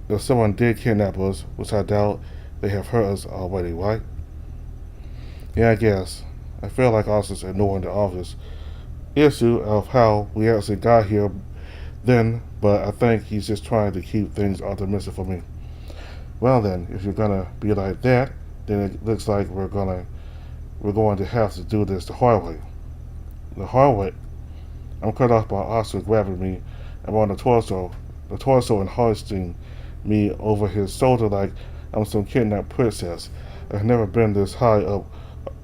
If someone did kidnap us, which I doubt, they have hurt us already, right?" "Yeah, I guess." I feel like Austin's ignoring the obvious issue of how we actually got here then, but I think he's just trying to keep things optimistic for me. "Well then, if you're gonna be like that, then it looks like we're going to have to do this the hard way." "The hard way?" I'm cut off by Oscar grabbing me around the torso and hoisting me over his shoulder like I'm some kidnapped princess. I've never been this high up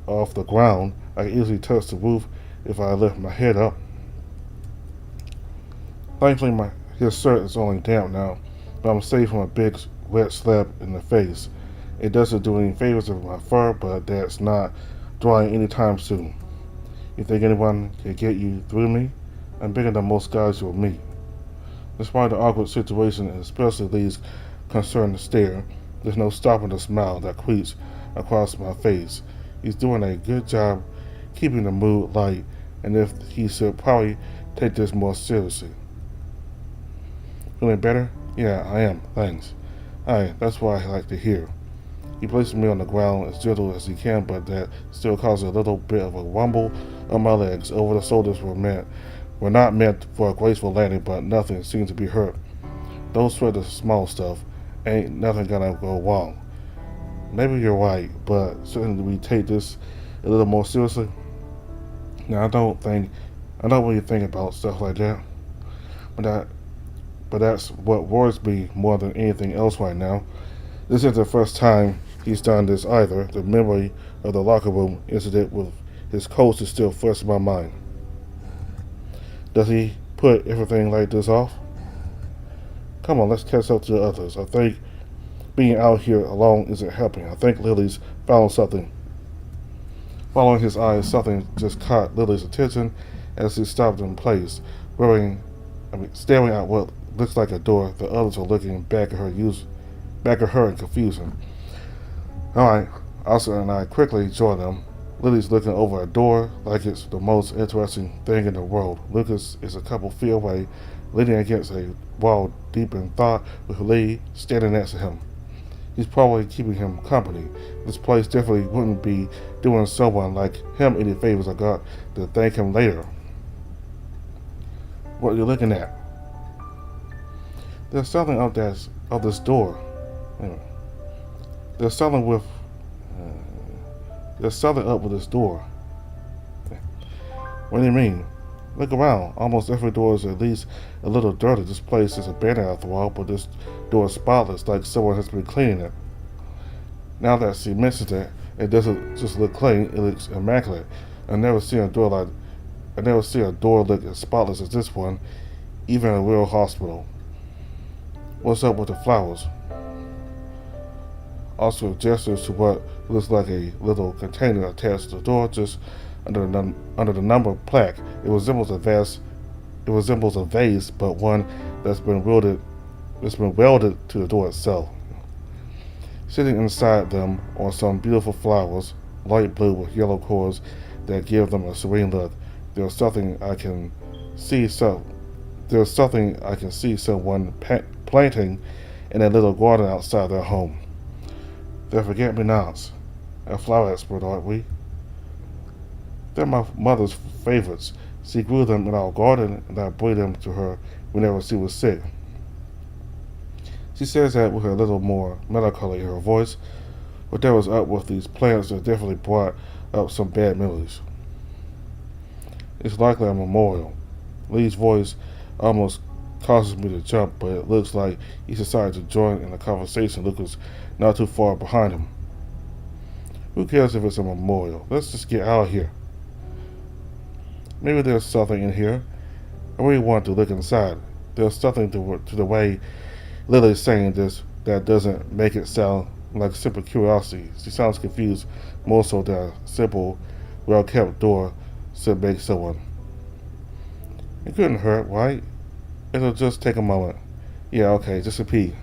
off the ground. I can easily touch the roof if I lift my head up. Thankfully, his shirt is only damp now, but I'm safe from a big wet slap in the face. It doesn't do any favors with my fur, but that's not drying anytime soon. "You think anyone can get you through me? I'm bigger than most guys you'll meet." Despite the awkward situation, and especially Lee's concerned stare, there's no stopping the smile that creeps across my face. He's doing a good job keeping the mood light, and if he should probably take this more seriously. "Feeling better?" "Yeah, I am, thanks." "Aye, that's what I like to hear." He places me on the ground as gentle as he can, but that still causes a little bit of a rumble on my legs. Over the shoulders were not meant for a graceful landing, but nothing seemed to be hurt. "Don't sweat the small stuff. Ain't nothing gonna go wrong." "Maybe you're right, but shouldn't we take this a little more seriously?" "Now, I don't really think about stuff like that. But but that's what worries me more than anything else right now. This isn't the first time he's done this either. The memory of the locker room incident with his coach is still fresh in my mind. Does he put everything like this off? Come on, let's catch up to the others. I think being out here alone isn't helping. I think Lily's found something. Following his eyes, something just caught Lily's attention as he stopped in place, staring at what looks like a door. The others are looking back at her in confusion. All right, Elsa and I quickly join them. Lily's looking over a door like it's the most interesting thing in the world. Lucas is a couple feet away, leaning against a wall deep in thought with Lee standing next to him. He's probably keeping him company. This place definitely wouldn't be doing someone like him any favors. I got to thank him later. What are you looking at? There's something of this door. There's something with There's something up with this door. What do you mean? Look around. Almost every door is at least a little dirty. This place is abandoned after a while, but this door is spotless, like someone has been cleaning it. Now that she mentions it doesn't just look clean, it looks immaculate. I never see a door look as spotless as this one, even in a real hospital. What's up with the flowers? Also gestures to what looks like a little container attached to the door just under the number plaque. It resembles a vase, but one that's been welded to the door itself. Sitting inside them are some beautiful flowers, light blue with yellow cores that give them a serene look. There's something I can see someone planting in a little garden outside their home. They're forget-me-nots. A flower expert, aren't we? They're my mother's favorites. She grew them in our garden, and I brought them to her whenever she was sick. She says that with a little more melancholy in her voice. Whatever's up with these plants that definitely brought up some bad memories. It's likely a memorial. Lee's voice almost causes me to jump, but it looks like he decided to join in the conversation. Lucas not too far behind him. Who cares if it's a memorial? Let's just get out of here. Maybe there's something in here. I really want to look inside. There's something to the way Lily's saying this that doesn't make it sound like simple curiosity. She sounds confused more so than a simple, well-kept door should make someone. It couldn't hurt, right? It'll just take a moment. Yeah, okay, just a pee.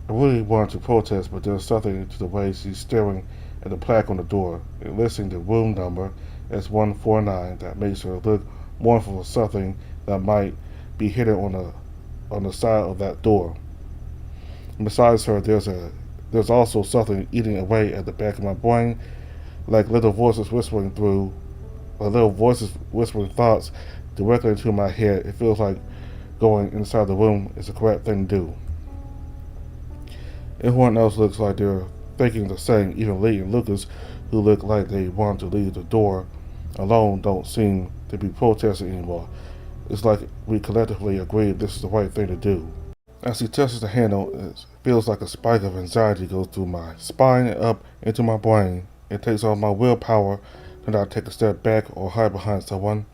I really wanted to protest, but there's something to the way she's staring at the plaque on the door and listing the room number as 149 that makes her look mournful for something that might be hidden on the side of that door. And besides her, there's also something eating away at the back of my brain, like little voices whispering thoughts directly into my head. It feels like going inside the room is the correct thing to do. Everyone else looks like they're thinking the same. Even Lee and Lucas, who look like they want to leave the door alone, don't seem to be protesting anymore. It's like we collectively agree this is the right thing to do. As he touches the handle, it feels like a spike of anxiety goes through my spine and up into my brain. It takes all my willpower to not take a step back or hide behind someone.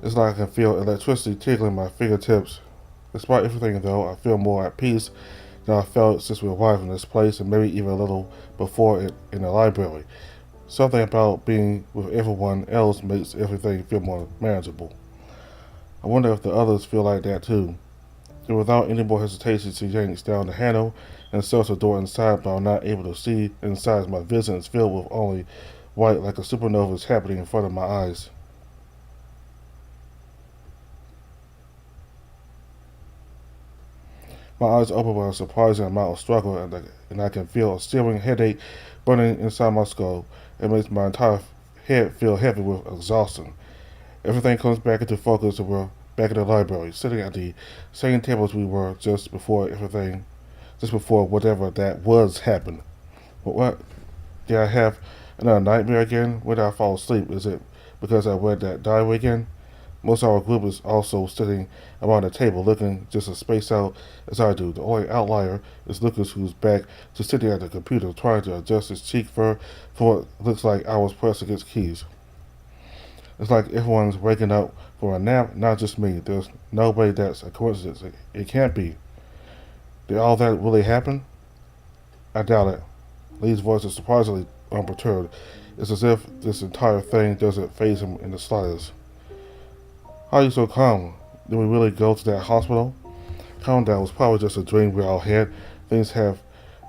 It's like I can feel electricity tickling my fingertips. Despite everything, though, I feel more at peace than I felt since we arrived in this place, and maybe even a little before it in the library. Something about being with everyone else makes everything feel more manageable. I wonder if the others feel like that too. And without any more hesitation, she yanks down the handle and shuts the door inside, but I'm not able to see inside as my vision is filled with only white like a supernova is happening in front of my eyes. My eyes open with a surprising amount of struggle, and I can feel a searing headache burning inside my skull. It makes my entire head feel heavy with exhaustion. Everything comes back into focus, and we're back in the library, sitting at the same table as we were just before whatever that was happened. But what? Did I have another nightmare again? When did I fall asleep? Is it because I read that diary again? Most of our group is also sitting around the table looking just as spaced out as I do. The only outlier is Lucas, who's back to sitting at the computer trying to adjust his cheek fur for what looks like hours pressed against keys. It's like everyone's waking up for a nap, not just me. There's no way that's a coincidence. It can't be. Did all that really happen? I doubt it. Lee's voice is surprisingly unperturbed. It's as if this entire thing doesn't faze him in the slightest. How are you so calm? Did we really go to that hospital? Calm down. It was probably just a dream we all had. Things have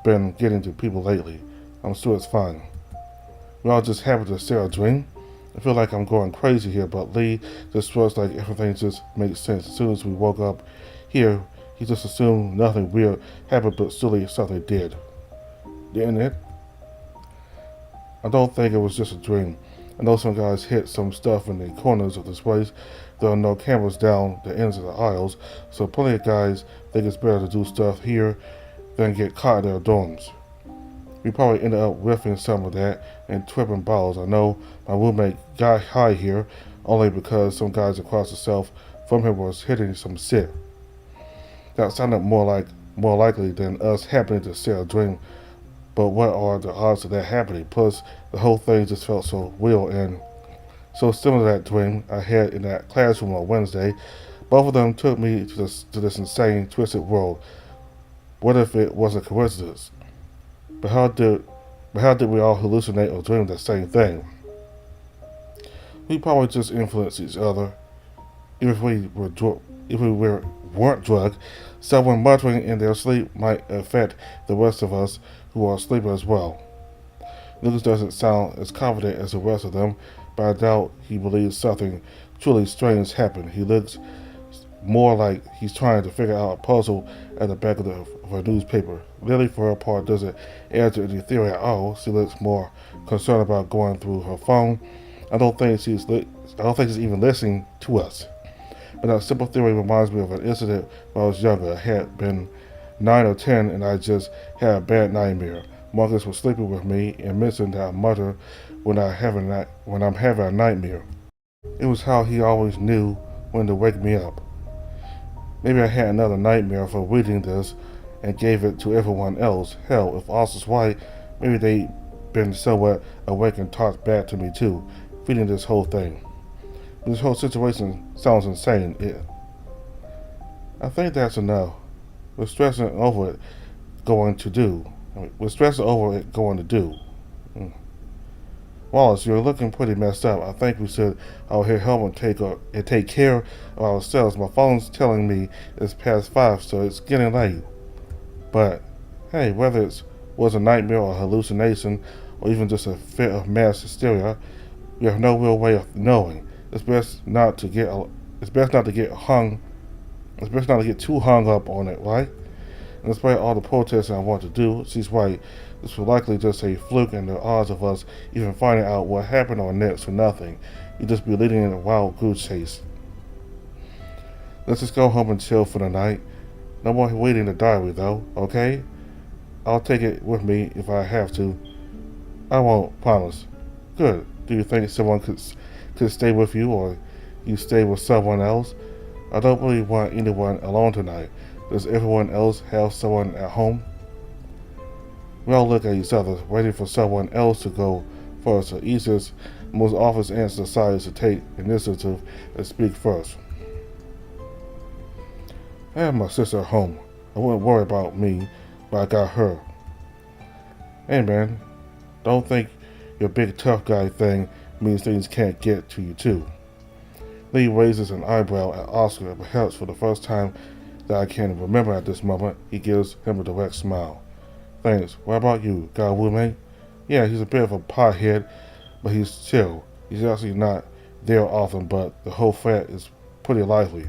been getting to people lately. I'm sure it's fine. We all just happened to share a dream? I feel like I'm going crazy here, but Lee just feels like everything just makes sense. As soon as we woke up here, he just assumed nothing weird happened, but surely something did. Didn't it? I don't think it was just a dream. I know some guys hit some stuff in the corners of this place. There are no cameras down the ends of the aisles, so plenty of guys think it's better to do stuff here than get caught in their dorms. We probably ended up riffing some of that and tripping balls. I know my roommate got high here only because some guys across the south from him was hitting some shit. That sounded more likely than us happening to share a dream. But what are the odds of that happening? Plus, the whole thing just felt so real and so similar to that dream I had in that classroom on Wednesday. Both of them took me to this insane, twisted world. What if it was a coincidence? But how did we all hallucinate or dream the same thing? We probably just influenced each other. If we weren't drugged, someone muttering in their sleep might affect the rest of us who are sleeping as well. Lucas doesn't sound as confident as the rest of them, but I doubt he believes something truly strange happened. He looks more like he's trying to figure out a puzzle at the back of a newspaper. Lily, for her part, doesn't answer any theory at all. She looks more concerned about going through her phone. I don't think she's even listening to us. But that simple theory reminds me of an incident when I was younger. I had been 9 or 10 and I just had a bad nightmare. Marcus was sleeping with me and mentioned that I mutter when I'm having a nightmare. It was how he always knew when to wake me up. Maybe I had another nightmare for reading this and gave it to everyone else. Hell, if all was right, maybe they'd been somewhat awake and talked back to me too, feeding this whole thing. This whole situation sounds insane. I think that's enough. We're stressing over it going to do. Wallace, you're looking pretty messed up. I think we should all head home and take care of ourselves. My phone's telling me it's past 5, so it's getting late. But, hey, whether it was a nightmare or a hallucination, or even just a fit of mass hysteria, we have no real way of knowing. It's best not to get too hung up on it, right? And despite all the protesting I want to do, she's right. This was likely just a fluke, and the odds of us even finding out what happened are next to nothing. You'd just be leading in a wild goose chase. Let's just go home and chill for the night. No more reading the diary, though, okay? I'll take it with me if I have to. I won't, promise. Good. Do you think someone could stay with you, or you stay with someone else? I don't really want anyone alone tonight. Does everyone else have someone at home? We all look at each other, waiting for someone else to go first. The easiest, most obvious answer decides to take initiative and speak first. I have my sister at home. I wouldn't worry about me, but I got her. Hey man, don't think your big tough guy thing means things can't get to you too. Lee raises an eyebrow at Oscar, perhaps for the first time that I can remember at this moment. He gives him a direct smile. Thanks. What about you? Got a roommate? Yeah, he's a bit of a pothead, but he's chill. He's actually not there often, but the whole frat is pretty lively.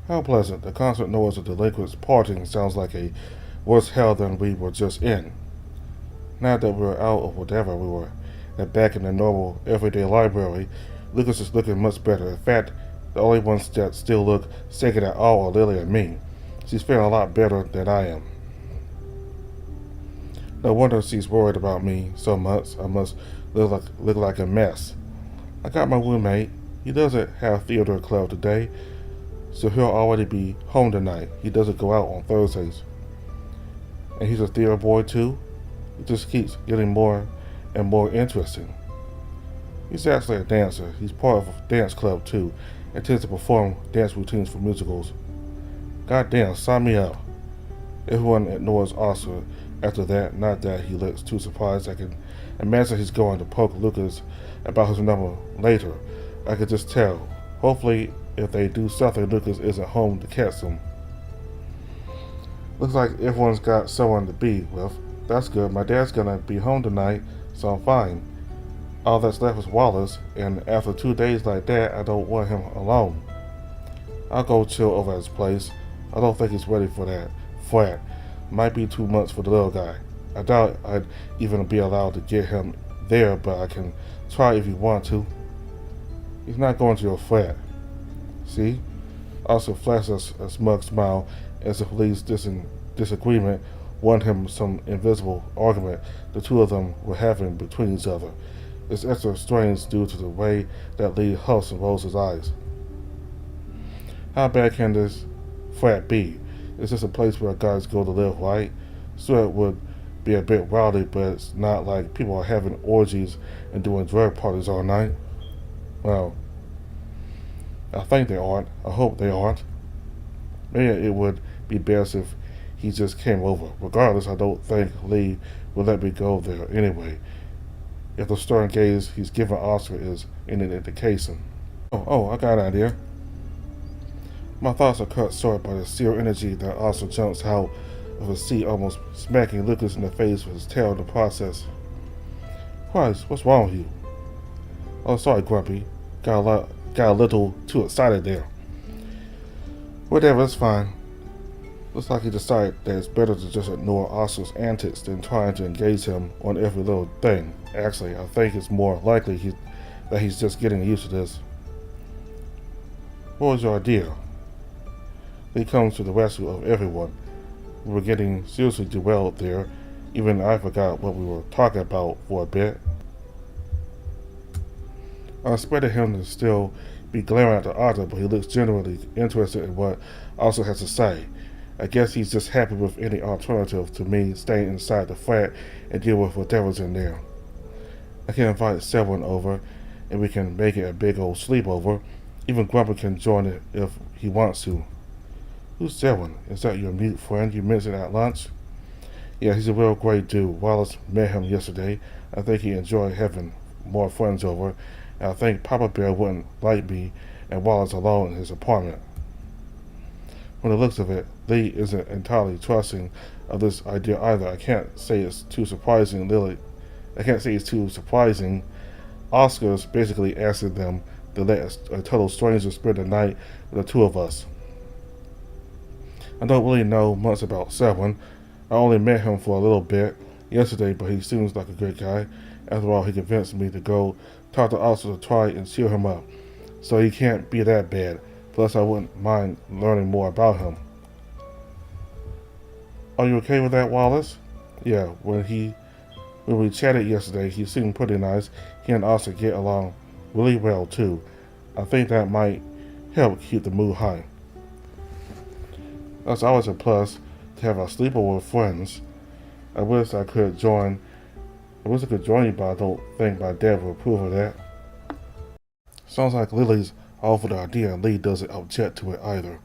How pleasant. The constant noise of delinquents partying sounds like a worse hell than we were just in. Now that we're out of whatever we were and back in the normal, everyday library, Lucas is looking much better. In fact, the only ones that still look shaken at all are Lily and me. She's feeling a lot better than I am. No wonder she's worried about me so much. I must look like a mess. I got my roommate. He doesn't have theater club today, so he'll already be home tonight. He doesn't go out on Thursdays. And he's a theater boy too. It just keeps getting more and more interesting. He's actually a dancer. He's part of a dance club too, and tends to perform dance routines for musicals. Goddamn, sign me up. Everyone ignores Oscar after that. Not that he looks too surprised. I can imagine he's going to poke Lucas about his number later. I could just tell. Hopefully, if they do something, Lucas isn't home to catch them. Looks like everyone's got someone to be with. That's good. My dad's gonna be home tonight, so I'm fine. All that's left is Wallace, and after 2 days like that, I don't want him alone. I'll go chill over at his place. I don't think he's ready for that. Flat. Might be 2 months for the little guy. I doubt I'd even be allowed to get him there, but I can try if you want to. He's not going to your flat. See? Also flashes a smug smile as if Lee's disagreement won him some invisible argument the two of them were having between each other. It's extra strange due to the way that Lee huffs and rolls his eyes. How bad can this flat be? It's just a place where guys go to live, right? Sure, it would be a bit rowdy, but it's not like people are having orgies and doing drug parties all night. Well, I think they aren't. I hope they aren't. Maybe it would be best if he just came over. Regardless, I don't think Lee would let me go there anyway, if the stern gaze he's given Oscar is any indication. I got an idea. My thoughts are cut short by the sheer energy that Oscar jumps out of his seat, almost smacking Lucas in the face with his tail in the process. Christ, what's wrong with you? Oh, sorry, Grumpy. Got a little too excited there. Whatever, it's fine. Looks like he decided that it's better to just ignore Oscar's antics than trying to engage him on every little thing. Actually, I think it's more likely that he's just getting used to this. What was your idea? He comes to the rescue of everyone. We were getting seriously derailed there. Even I forgot what we were talking about for a bit. I expected him to still be glaring at the author, but he looks genuinely interested in what Oscar has to say. I guess he's just happy with any alternative to me staying inside the flat and deal with whatever's in there. I can invite Selwyn over, and we can make it a big old sleepover. Even Grumpy can join it if he wants to. Who's Selwyn? Is that your mute friend you mentioned at lunch? Yeah, he's a real great dude. Wallace met him yesterday. I think he enjoyed having more friends over, and I think Papa Bear wouldn't like me and Wallace alone in his apartment. From the looks of it, Lee isn't entirely trusting of this idea either. I can't say it's too surprising. Oscar's basically asking them to let a total stranger spend the night with the two of us. I don't really know much about Selwyn. I only met him for a little bit yesterday, but he seems like a great guy. After all, he convinced me to go talk to Oscar to try and cheer him up. So he can't be that bad. Plus, I wouldn't mind learning more about him. Are you okay with that, Wallace? Yeah, when we chatted yesterday, he seemed pretty nice. He and Oscar get along really well, too. I think that might help keep the mood high. That's always a plus to have a sleepover with friends. I wish I could join you, but I don't think my dad would approve of that. Sounds like Lily's all for the idea, and Lee doesn't object to it either.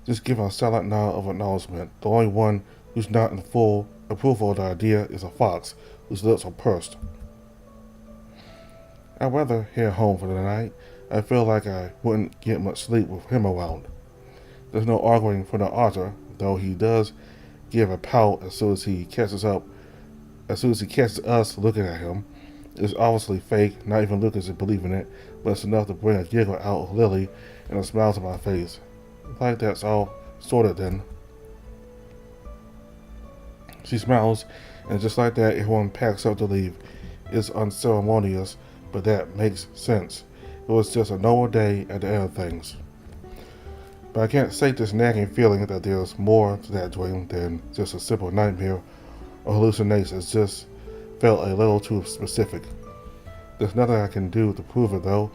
Just give a silent nod of acknowledgement. The only one who's not in full approval of the idea is a fox, whose lips are pursed. I'd rather head home for the night. I feel like I wouldn't get much sleep with him around. There's no arguing for the author, though he does give a pout as soon as he catches us looking at him. It's obviously fake, not even Lucas is believing it, but it's enough to bring a giggle out of Lily and a smile to my face. Like that's all sorted then. She smiles, and just like that, everyone packs up to leave. It's unceremonious, but that makes sense. It was just a normal day at the end of things. But I can't shake this nagging feeling that there's more to that dream than just a simple nightmare or hallucination. It's just felt a little too specific. There's nothing I can do to prove it, though.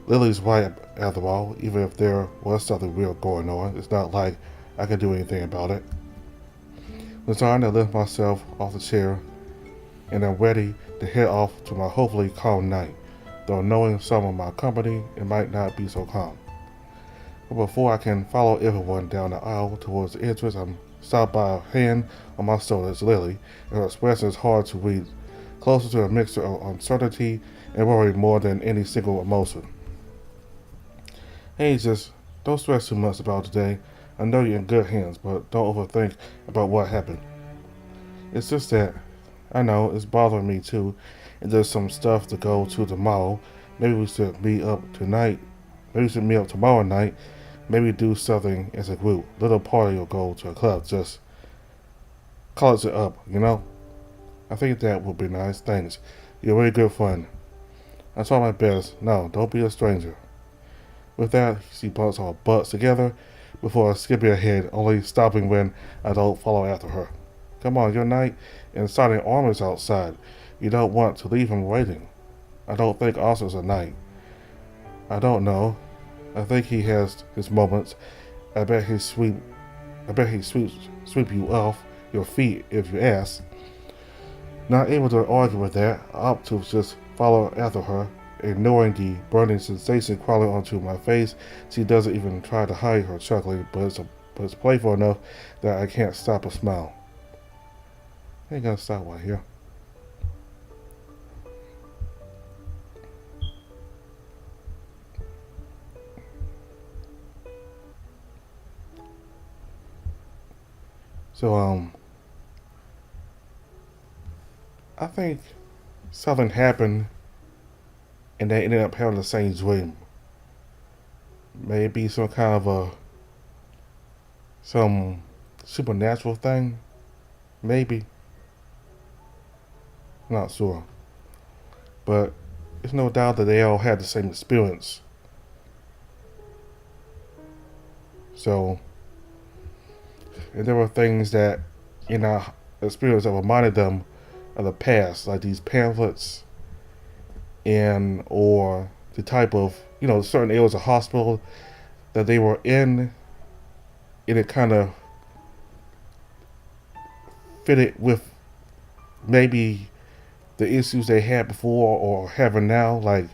Lily's right after all, even if there was something real going on. It's not like I could do anything about it. Resigned, I lift myself off the chair and am ready to head off to my hopefully calm night, though knowing some of my company, it might not be so calm. But before I can follow everyone down the aisle towards the entrance, I'm stopped by a hand on my shoulder. It's Lily, and her expression is hard to read, closer to a mixture of uncertainty and worry more than any single emotion. Hey, just don't stress too much about today. I know you're in good hands, but don't overthink about what happened. It's just that I know it's bothering me too, and there's some stuff to go to tomorrow. Maybe we should meet up tonight. Maybe we should meet up tomorrow night. Maybe do something as a group. Little party or go to a club. Just call it up, you know? I think that would be nice. Thanks. You're really good fun. I try my best. No, don't be a stranger. With that, she bumps our butts together before skipping ahead, only stopping when I don't follow after her. Come on, your night, and starting armors outside. You don't want to leave him waiting. I don't think Oscar's a knight. I don't know. I think he has his moments. I bet he sweep you off your feet if you ask. Not able to argue with that, I opt to just follow after her, ignoring the burning sensation crawling onto my face. She doesn't even try to hide her chuckling, but it's playful enough that I can't stop a smile. I ain't gonna stop right here. So, I think something happened and they ended up having the same dream. Maybe some kind of some supernatural thing. Maybe. Not sure. But there's no doubt that they all had the same experience. So, and there were things that in our experience that reminded them of the past, like these pamphlets and or the type of certain areas of hospital that they were in, and it kind of fitted with maybe the issues they had before or having now, like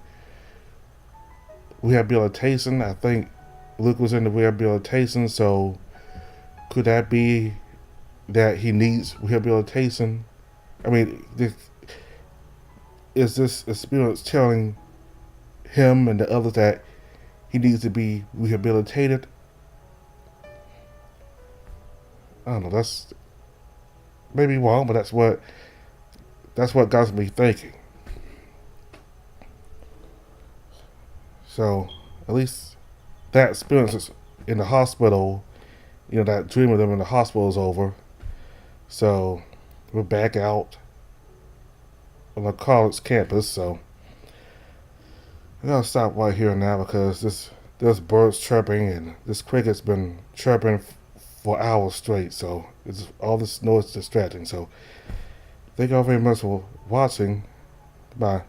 rehabilitation. I think Luke was into rehabilitation, so could that be that he needs rehabilitation? I mean, is this experience telling him and the others that he needs to be rehabilitated? I don't know. That's maybe wrong, but that's what got me thinking. So at least that experience is in the hospital. That dream of them in the hospital is over. So we're back out on the college campus. So I gotta stop right here now because there's birds chirping and this cricket's been chirping for hours straight. So all this noise is distracting. So thank you all very much for watching. Bye.